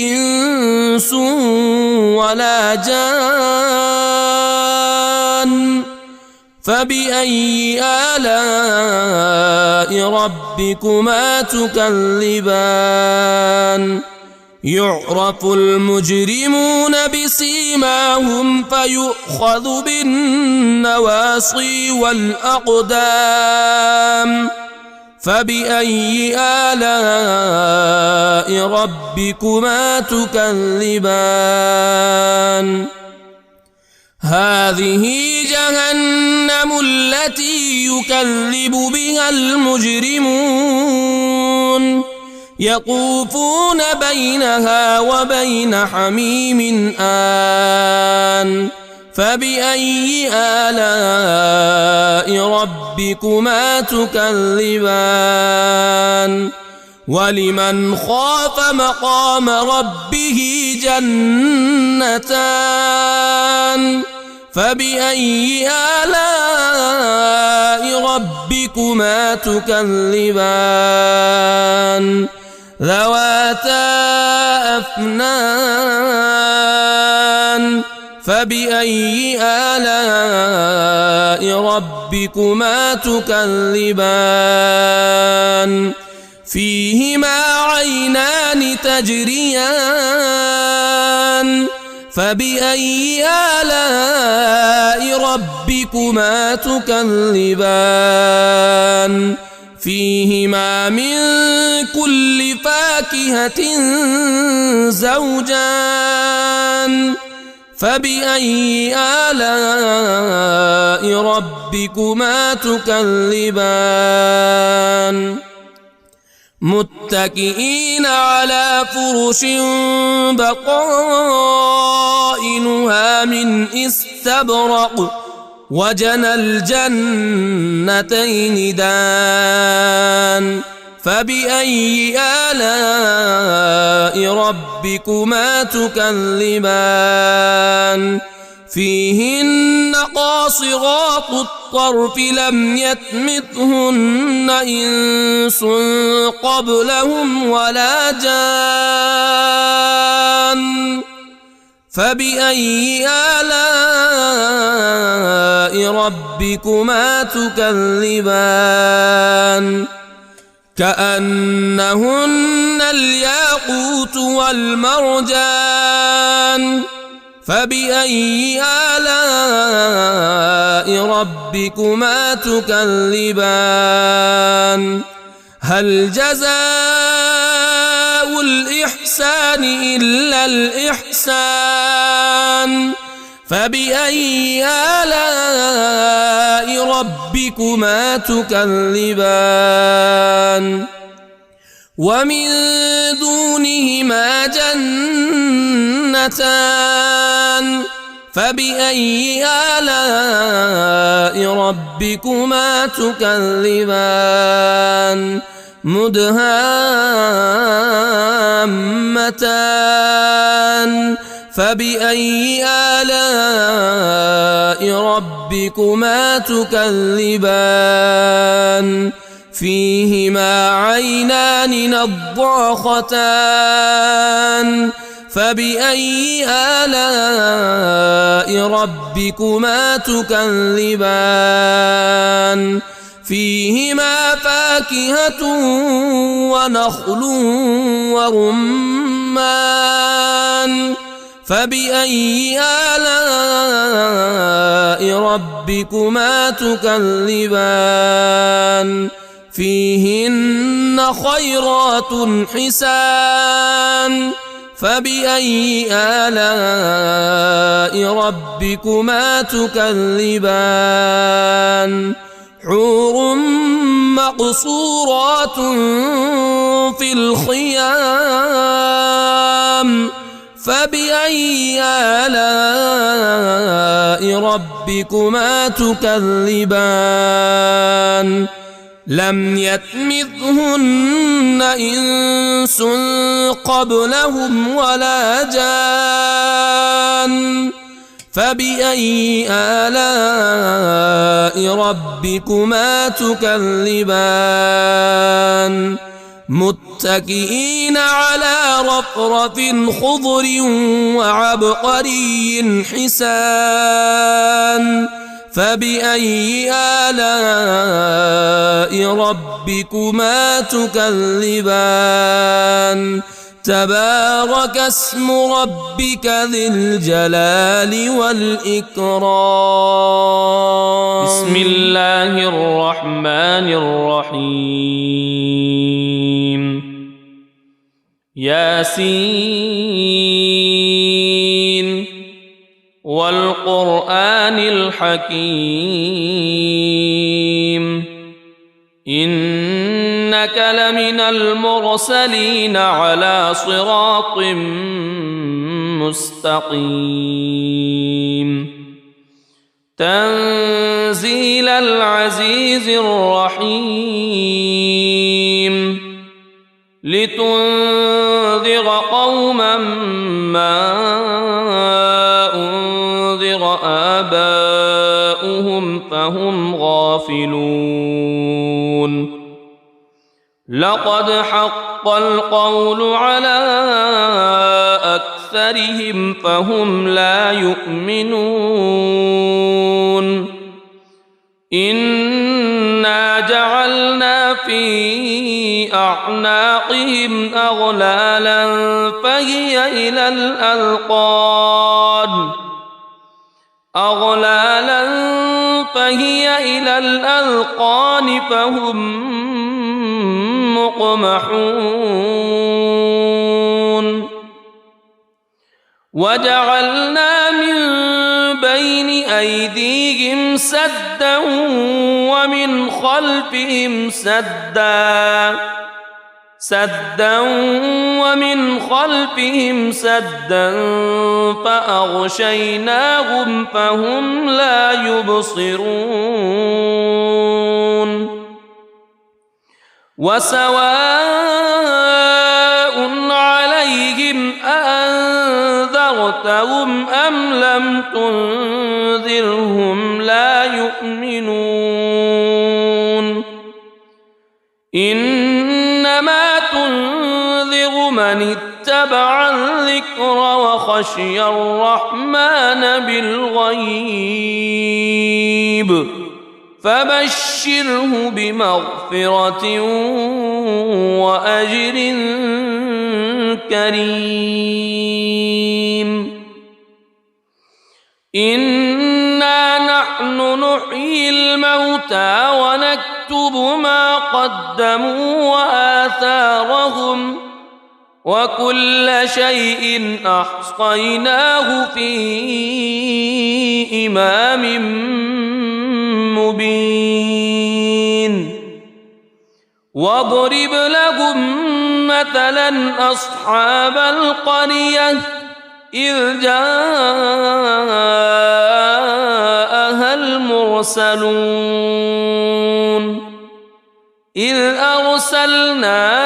إنس ولا جان فبأي آلاء ربكما تكذبان يعرف المجرمون بسيماهم فيؤخذ بالنواصي والأقدام فبأي آلاء ربكما تكذبان هذه جهنم التي يكذب بها المجرمون يطوفون بينها وبين حميم آن فبأي آلاء ربكما تكذبان ولمن خاف مقام ربه جنتان فبأي آلاء ربكما تكذبان ذواتا أفنان فبأي آلاء ربكما تكذبان فيهما عينان تجريان فبأي آلاء ربكما تكذبان فيهما من كل فاكهة زوجان فبأي آلاء ربكما تكذبان متكئين على فرش بطائنها من استبرق وجنى الجنتين دان فبأي آلاء ربكما تكذبان فيهن قاصرات الطرف لم يطمثهن إنس قبلهم ولا جان فبأي آلاء ربكما تكذبان كأنهن الياقوت والمرجان فبأي آلاء ربكما تكذبان هل جزاء الإحسان إلا الإحسان فبأي آلاء ربكما تكذبان ومن دونهما جنتان فبأي آلاء ربكما تكذبان مدهامتان فبأي آلاء ربكما تكذبان فيهما عينان نضاختان فبأي آلاء ربكما تكذبان فيهما فاكهة ونخل ورمان فبأي آلاء ربكما تكذبان فيهن خيرات حسان فبأي آلاء ربكما تكذبان حور مقصورات في الخيام فبأي آلاء ربكما تكذبان لم يطمثهن إنس قبلهم ولا جان فبأي آلاء ربكما تكذبان متكئين على رفرف خضر وعبقري حسان فبأي آلاء ربكما تكذبان تبارك اسم ربك ذي الجلال والإكرام. بسم الله الرحمن الرحيم. ياسين والقرآن الحكيم إنك لمن المرسلين على صراط مستقيم تنزيل العزيز الرحيم لتنذر قوما ما أنذر آباؤهم فهم غافلون لقد حق القول على أكثرهم فهم لا يؤمنون إنا جعلنا في أعناقهم أغلالا فهي إلى الأذقان فهم مقمحون وجعلنا من بين أيديهم سدا ومن خلفهم سدا فأغشيناهم فهم لا يبصرون وسواء عليهم أأنذرتهم أم لم تنذرهم لا يؤمنون إنما تنذر من اتبع الذكر وخشي الرحمن بالغيب فبشره بمغفرة وأجر كريم إنا نحن نحيي الموتى ونكتب ما قدموا وآثارهم وكل شيء أحصيناه في إمام مبين واضرب لهم مثلا أصحاب القرية إذ جاءها المرسلون إذ أرسلنا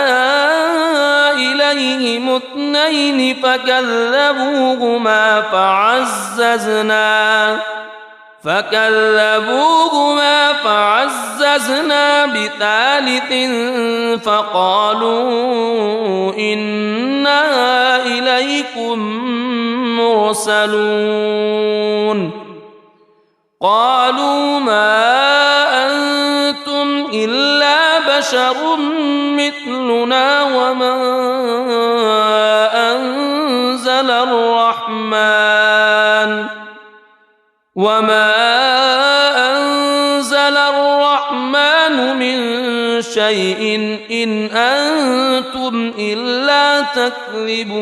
إليهم اثنين فكذبوهما فعززنا بثالث فقالوا إنا إليكم مرسلون قالوا ما أنتم إلا بشر مثلنا وما أنزل الرحمن من شيء إن أنتم إلا تكذبون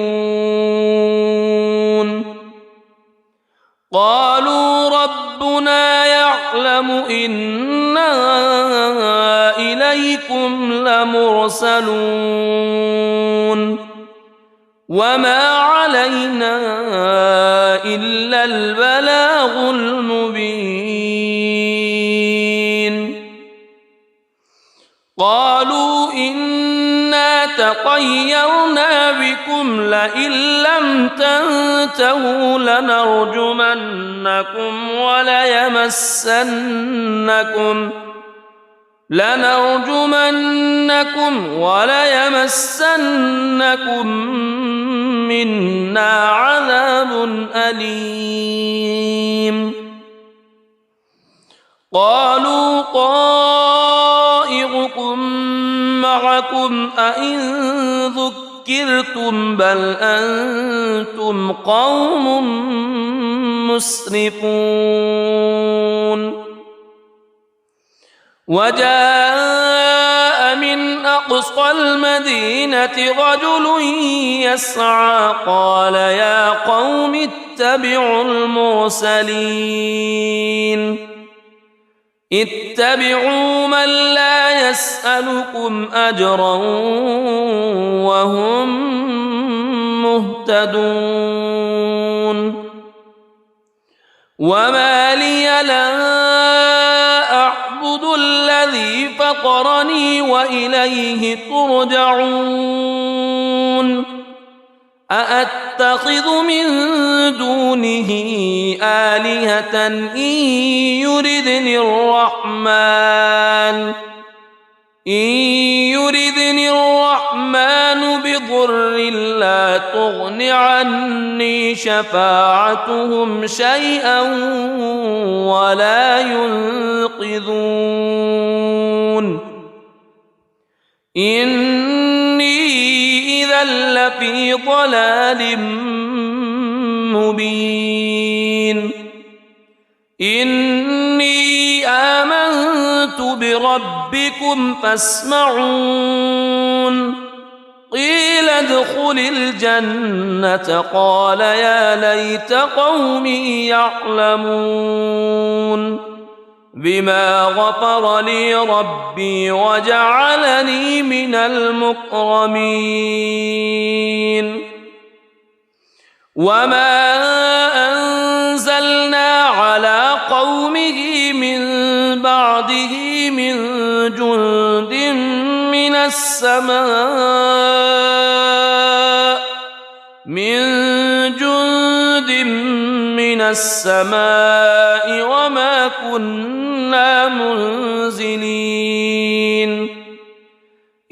قالوا ربنا يعلم إنا إليكم لمرسلون وما علينا إلا البلاغ المبين قالوا إنا تطيرنا بكم لئن لم تنتهوا لنرجمنكم وليمسنكم منا عذاب أليم قالوا طائركم معكم أئن ذكرتم بل أنتم قوم مسرفون وجاء من أقصى المدينة رجل يسعى قال يا قوم اتبعوا اتبعوا من لا يسألكم أجرا وهم مهتدون وما لي لا أعبد الذي فطرني وإليه ترجعون أأتخذ من دونه آلهة إن يردني الرحمن بضر لا تغن عني شفاعتهم شيئا ولا ينقذون إني إذا لفي ضلال مبين إني آمنت بربكم فاسمعون قيل ادخل الجنة قال يا ليت قومي يعلمون بما غفر لي ربي وجعلني من المكرمين وما أنزلنا على قومه من بعده من جند من السماء وما كنا منزلين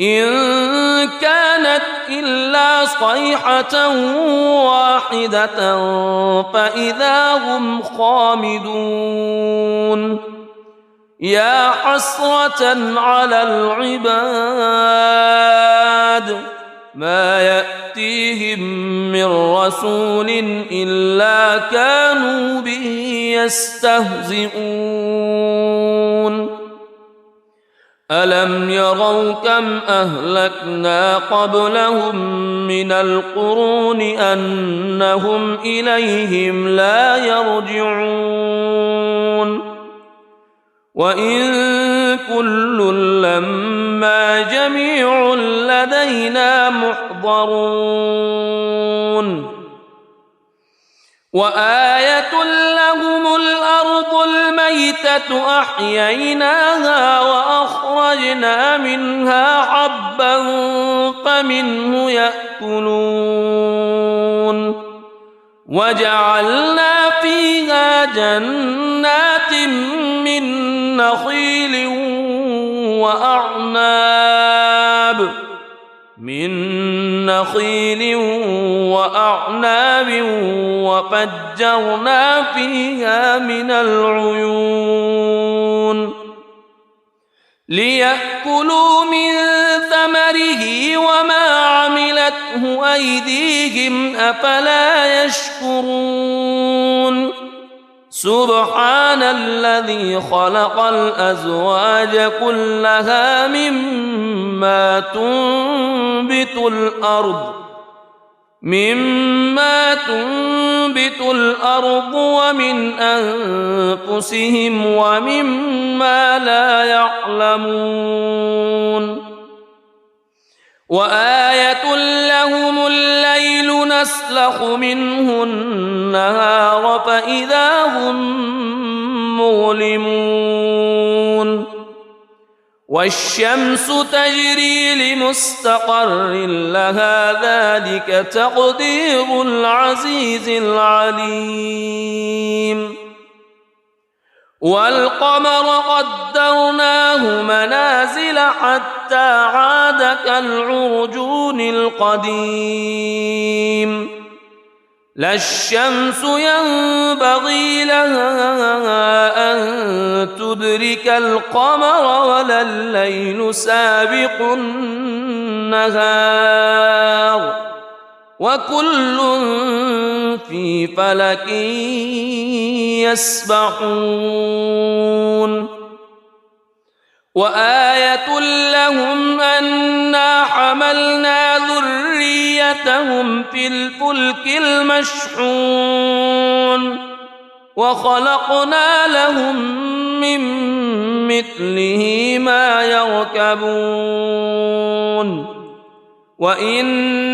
إن كانت إلا صيحة واحدة فإذا هم خامدون يا حسرة على العباد ما يأتيهم من رسول إلا كانوا به يستهزئون ألم يروا كم أهلكنا قبلهم من القرون أنهم إليهم لا يرجعون وإن كل لما جميع لدينا محضرون وآية لهم الأرض الميتة أحييناها وأخرجنا منها حبا فمنه يأكلون وجعلنا فيها جنات من نخيل وأعناب وفجرنا فيها من العيون ليأكلوا من ثمره وما عملته أيديهم أفلا يشكرون سبحان الذي خلق الأزواج كلها مما تنبت الأرض مما تنبت الأرض ومن أنفسهم ومما لا يعلمون وآية لهم الليل نسلخ منه النهار فإذا هم مظلمون والشمس تجري لمستقر لها ذلك تقدير العزيز العليم والقمر قدرناه منازل حتى عاد كالعرجون القديم لا الشمس ينبغي لها أن تدرك القمر ولا الليل سابق النهار وكل في فلك يسبحون وآية لهم أنا حملنا ذريتهم في الفلك المشحون وخلقنا لهم من مثله ما يركبون وإن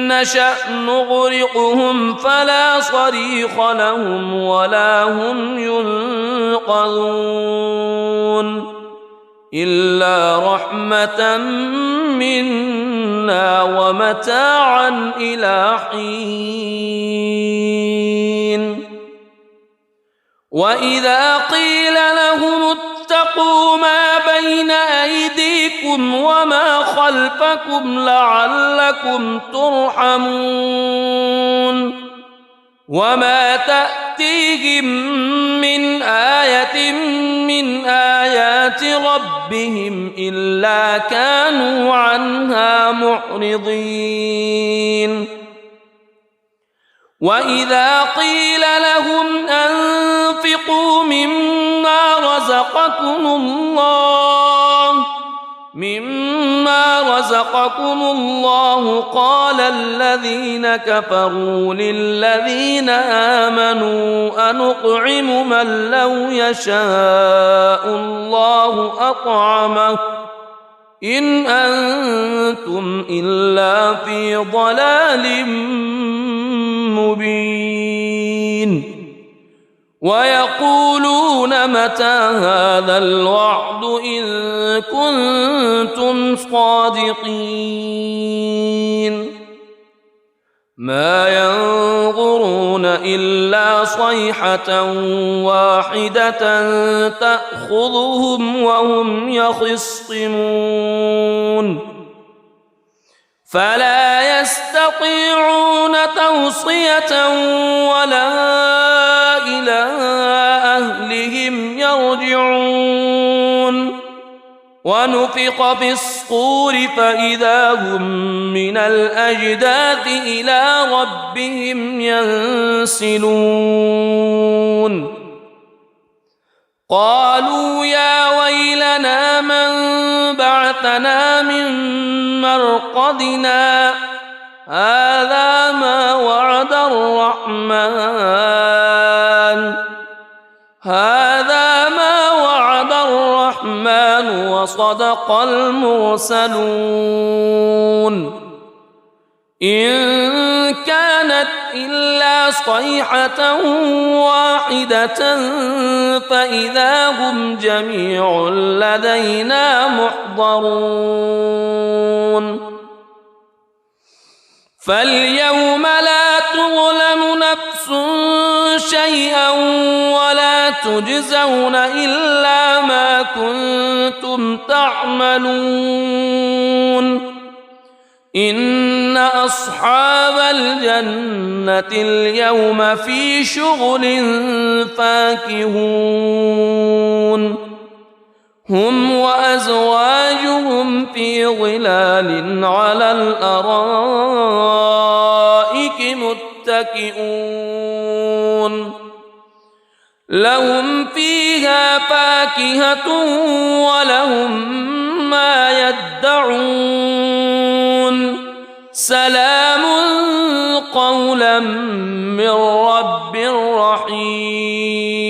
نشأ نغرقهم فلا صريخ لهم ولا هم ينقذون إلا رحمة منا ومتاعا إلى حين وإذا قيل لهم اتقوا ما بين أيديكم وما خلفكم لعلكم ترحمون وما تأتيهم من آية من آيات ربهم إلا كانوا عنها معرضين وإذا قيل لهم أنفقوا مما رزقكم الله قال الذين كفروا للذين آمنوا أنطعم من لو يشاء الله أطعمه إن أنتم إلا في ضلال مبين ويقولون متى هذا الوعد إن كنتم صادقين ما ينظرون إلا صيحة واحدة تأخذهم وهم يخصمون فلا يستطيعون توصية ولا إلى أهلهم يرجعون ونفخ في الصور فإذا هم من الأجداث إلى ربهم ينسلون قالوا يا ويلنا من بعثنا من مرقدنا هذا ما وعد الرحمن وصدق المرسلون إن كانت إلا صيحة واحدة فإذا هم جميع لدينا محضرون فاليوم لا تظلم نفس شيئا ولا تجزون إلا ما كنتم تعملون إن أصحاب الجنة اليوم في شغل فاكهون هم وأزواجهم في ظلال على الأرائك متكئون لهم فيها فاكهة ولهم ما يدعون سلام قولا من رب رحيم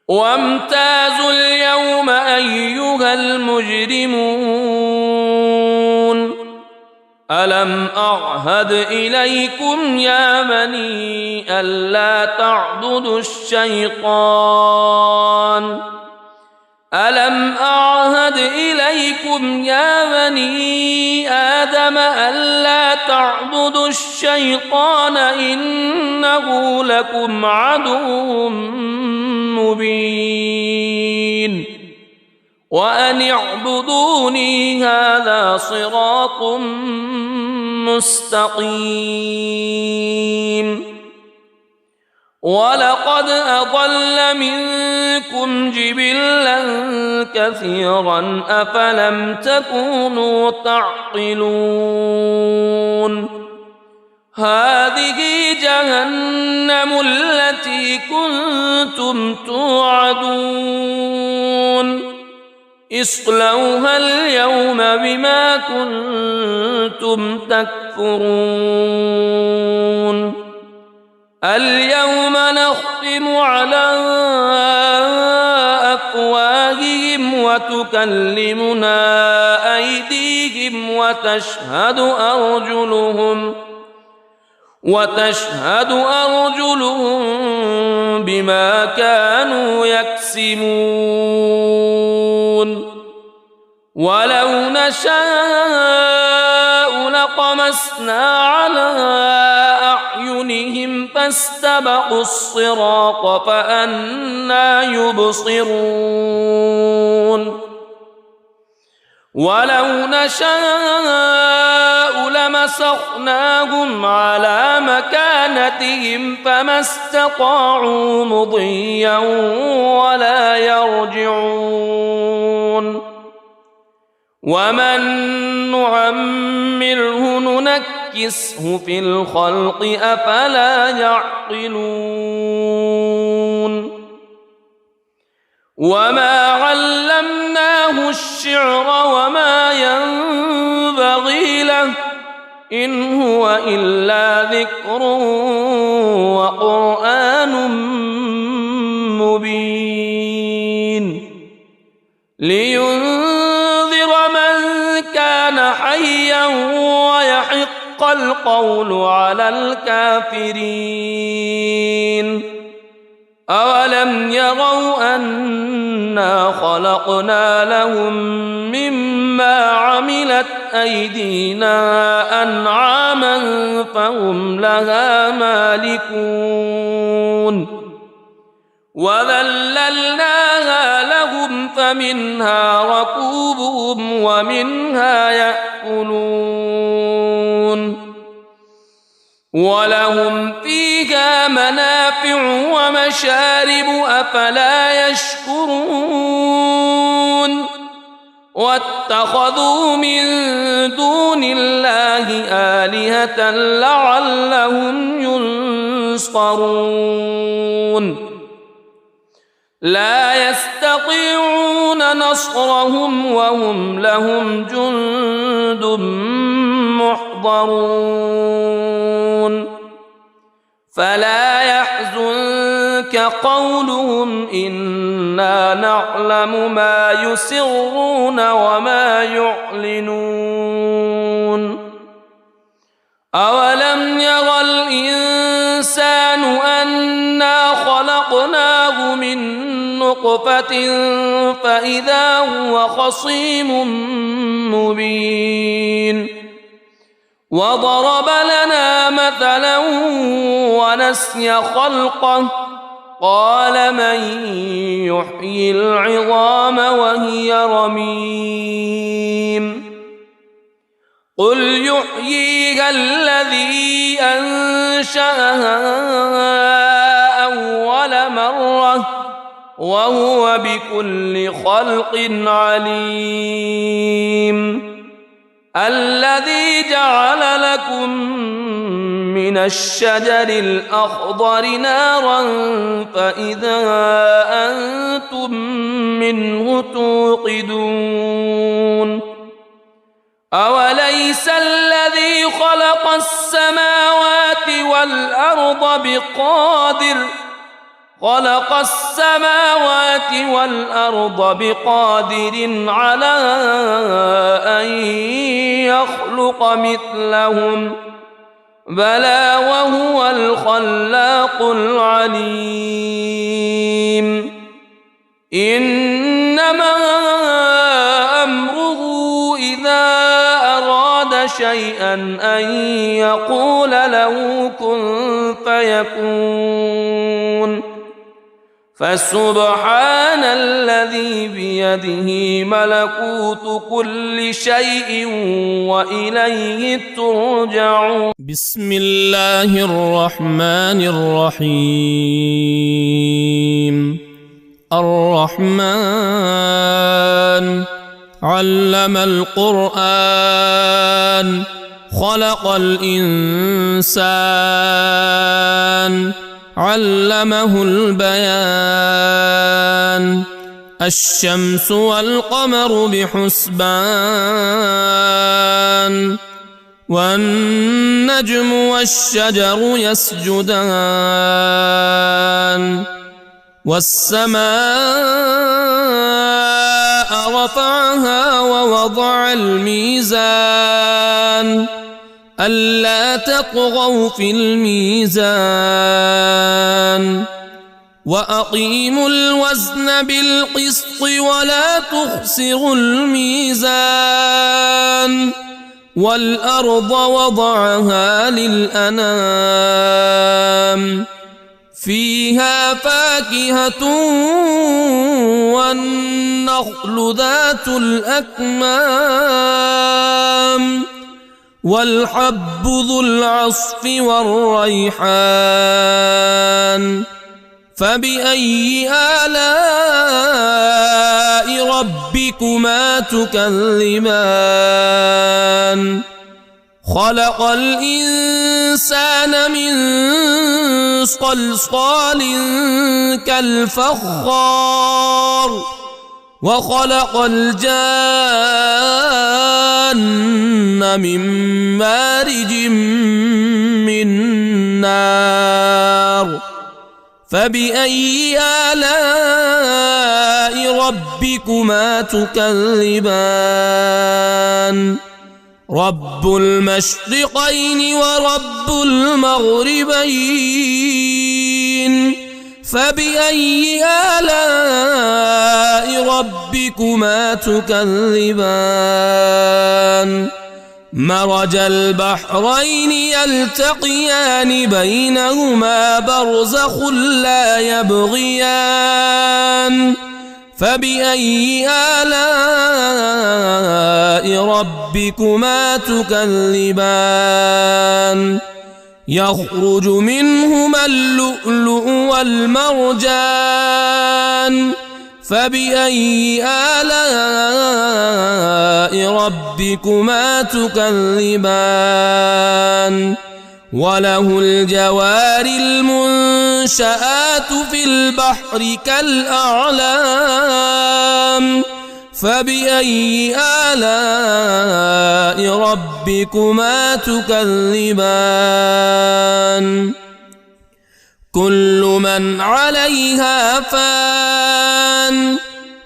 وامتازوا اليوم أيها المجرمون ألم أعهد إليكم يا بني ألا تعبدوا الشيطان ألم أعهد إليكم يا بني آدم ألا تعبدوا الشيطان إنه لكم عدو مبين وأن اعبدوني هذا صراط مستقيم ولقد أضل منكم جبلا كثيرا أفلم تكونوا تعقلون هذه جهنم التي كنتم توعدون اصلوها اليوم بما كنتم تكفرون اليوم نختم على أفواههم وتكلمنا أيديهم وتشهد أرجلهم بما كانوا يكسبون ولو نشاء لطمسنا على أعينهم فاستبقوا الصراط فأنى يبصرون ولو نشاء لمسخناهم على مكانتهم فما استطاعوا مضيا ولا يرجعون ومن نعمره ننكسه في الخلق أفلا يعقلون وما علمناه الشعر وما ينبغي له إن هو إلا ذكر وقرآن مبين لينذر من كان حيا ويحق القول على الكافرين أولم يروا أنا خلقنا لهم مما عملت أيدينا أنعاما فهم لها مالكون وذللناها لهم فمنها ركوبهم ومنها يأكلون ولهم فيها منافع ومشارب أفلا يشكرون واتخذوا من دون الله آلهة لعلهم ينصرون لا يستطيعون نصرهم وهم لهم جند محضرون فلا يحزنك قولهم إنا نعلم ما يسرون وما يعلنون أولم ير الإنسان أنا خلقناه من نطفة فإذا هو خصيم مبين وضرب لنا مثلا ونسي خلقه قال من يحيي العظام وهي رميم قل يحييها الذي أنشأها أول مرة وهو بكل خلق عليم الذي جعل لكم من الشجر الأخضر نارا فإذا أنتم منه توقدون أوليس الذي خلق خلق السماوات والأرض بقادر على أن يخلق مثلهم بلى وهو الخلاق العليم إنما أمره إذا أراد شيئا أن يقول له كن فيكون فسبحان الذي بيده ملكوت كل شيء وإليه ترجعون. بسم الله الرحمن الرحيم. الرحمن علم القرآن خلق الإنسان علمه البيان الشمس والقمر بحسبان والنجم والشجر يسجدان والسماء رفعها ووضع الميزان ألا تطغوا في الميزان وأقيموا الوزن بالقسط ولا تخسروا الميزان والأرض وضعها للأنام فيها فاكهة والنخل ذات الأكمام والحب ذو العصف والريحان فبأي آلاء ربكما تكذبان خلق الإنسان من صلصال كالفخار وخلق الجان من مارج من نار فبأي آلاء ربكما تكذبان رب المشرقين ورب المغربين فبأي آلاء ربكما تكذبان مرج البحرين يلتقيان بينهما برزخ لا يبغيان فبأي آلاء ربكما تكذبان يخرج منهما اللؤلؤ والمرجان فبأي آلاء ربكما تكذبان وله الجوار المنشآت في البحر كالأعلام فبأي آلاء ربكما تكذبان كل من عليها فان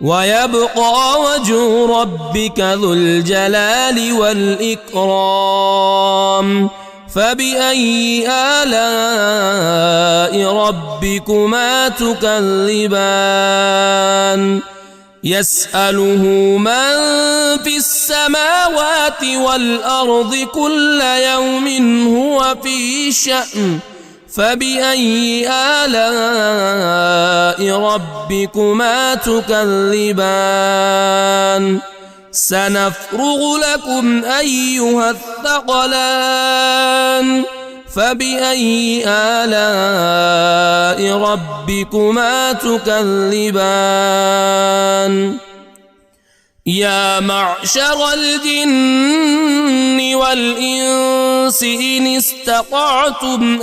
ويبقى وجه ربك ذو الجلال والإكرام فبأي آلاء ربكما تكذبان يسأله من في السماوات والأرض كل يوم هو في شأن فبأي آلاء ربكما تكذبان سنفرغ لكم أيها الثقلان فبأي آلاء ربكما تكذبان يا معشر الجن والإنس إن استطعتم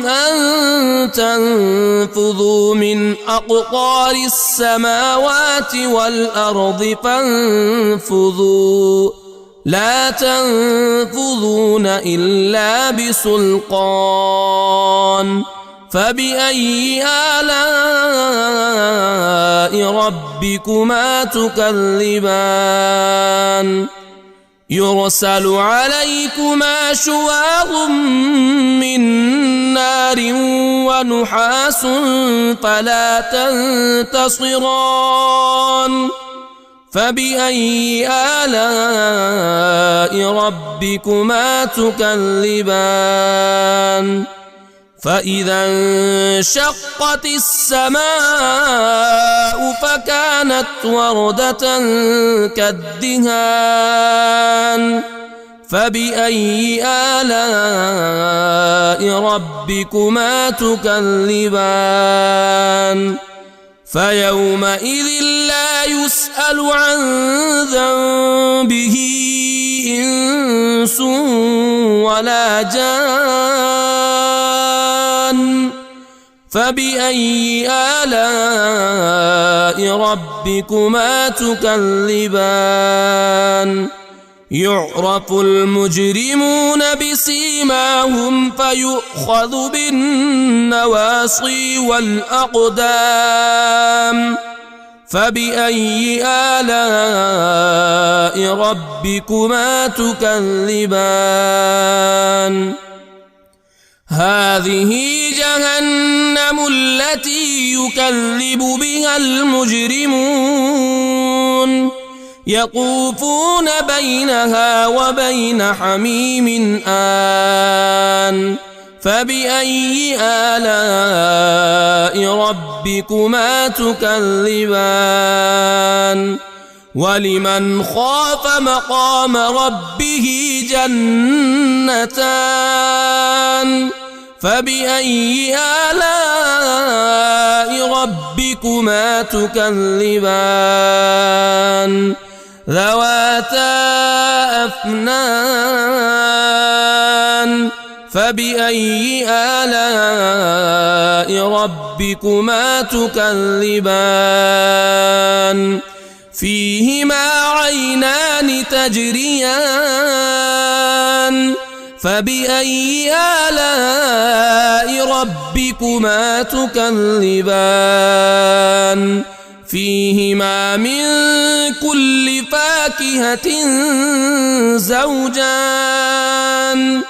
أن تنفذوا من أقطار السماوات والأرض فانفذوا لا تنفذون إلا بسلطان فبأي آلاء ربكما تكذبان يرسل عليكما شواظ من نار ونحاس فلا تنتصران فبأي آلاء ربكما تكذبان فإذا انشقت السماء فكانت وردة كالدهان فبأي آلاء ربكما تكذبان فيومئذ لا يسأل عن ذنبه إنس ولا جان فبأي آلاء ربكما تكذبان يعرف المجرمون بسيماهم فيؤخذ بالنواصي والأقدام فبأي آلاء ربكما تكذبان هذه جهنم التي يكذب بها المجرمون يطوفون بينها وبين حميم آن فبأي آلاء ربكما تكذبان ولمن خاف مقام ربه جنتان فبأي آلاء ربكما تكذبان ذواتا أفنان فبأي آلاء ربكما تكذبان فيهما عينان تجريان فبأي آلاء ربكما تكذبان فيهما من كل فاكهة زوجان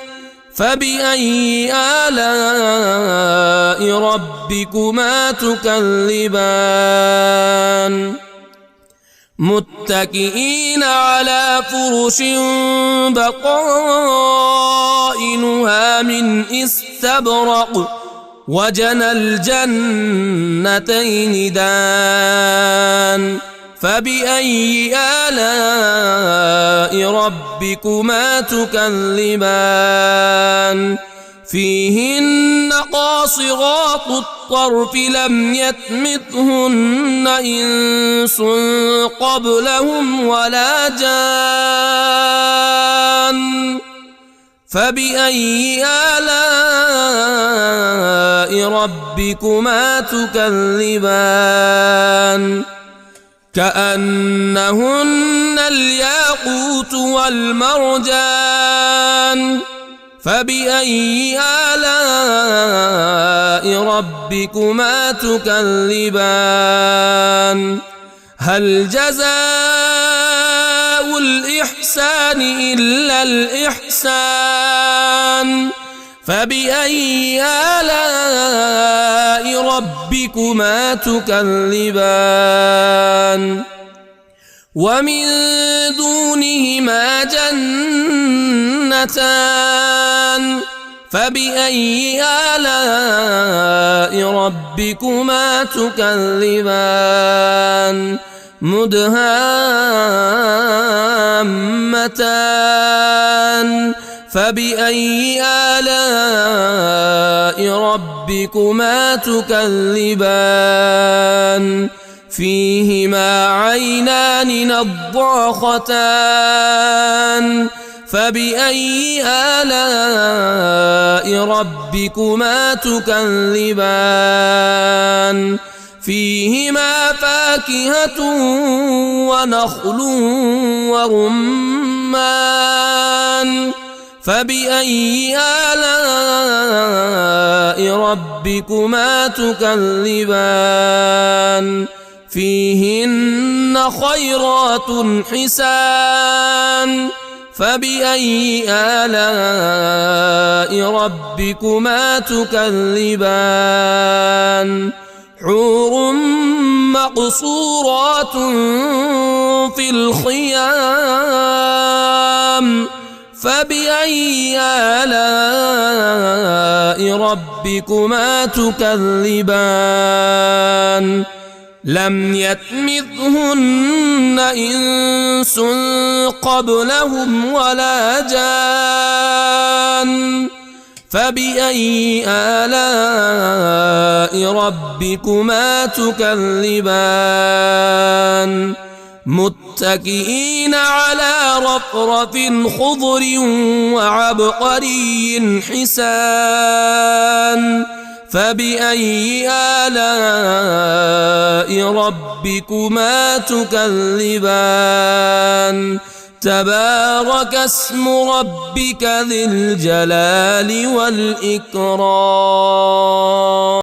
فبأي آلاء ربكما تكذبان متكئين على فرش بطائنها من استبرق وجنى الجنتين دان فبأي آلاء ربكما تكذبان فيهن قاصرات الطرف لم يطمثهن إنس قبلهم ولا جان فبأي آلاء ربكما تكذبان كأنهن الياقوت والمرجان فبأي آلاء ربكما تكذبان هل جزاء الإحسان إلا الإحسان فبأي آلاء ربكما تكذبان ومن دونهما جنتان فبأي آلاء ربكما تكذبان مدهامتان فبأي آلاء ربكما تكذبان فيهما عينان نضاختان فبأي آلاء ربكما تكذبان فيهما فاكهة ونخل ورمان ورمان فبأي آلاء ربكما تكذبان فيهن خيرات حسان فبأي آلاء ربكما تكذبان حور مقصورات في الخيام فبأي آلاء ربكما تكذبان لم يطمثهن إنس قبلهم ولا جان فبأي آلاء ربكما تكذبان متكئين على رفرف خضر وعبقري حسان فبأي آلاء ربكما تكذبان تبارك اسم ربك ذي الجلال والإكرام.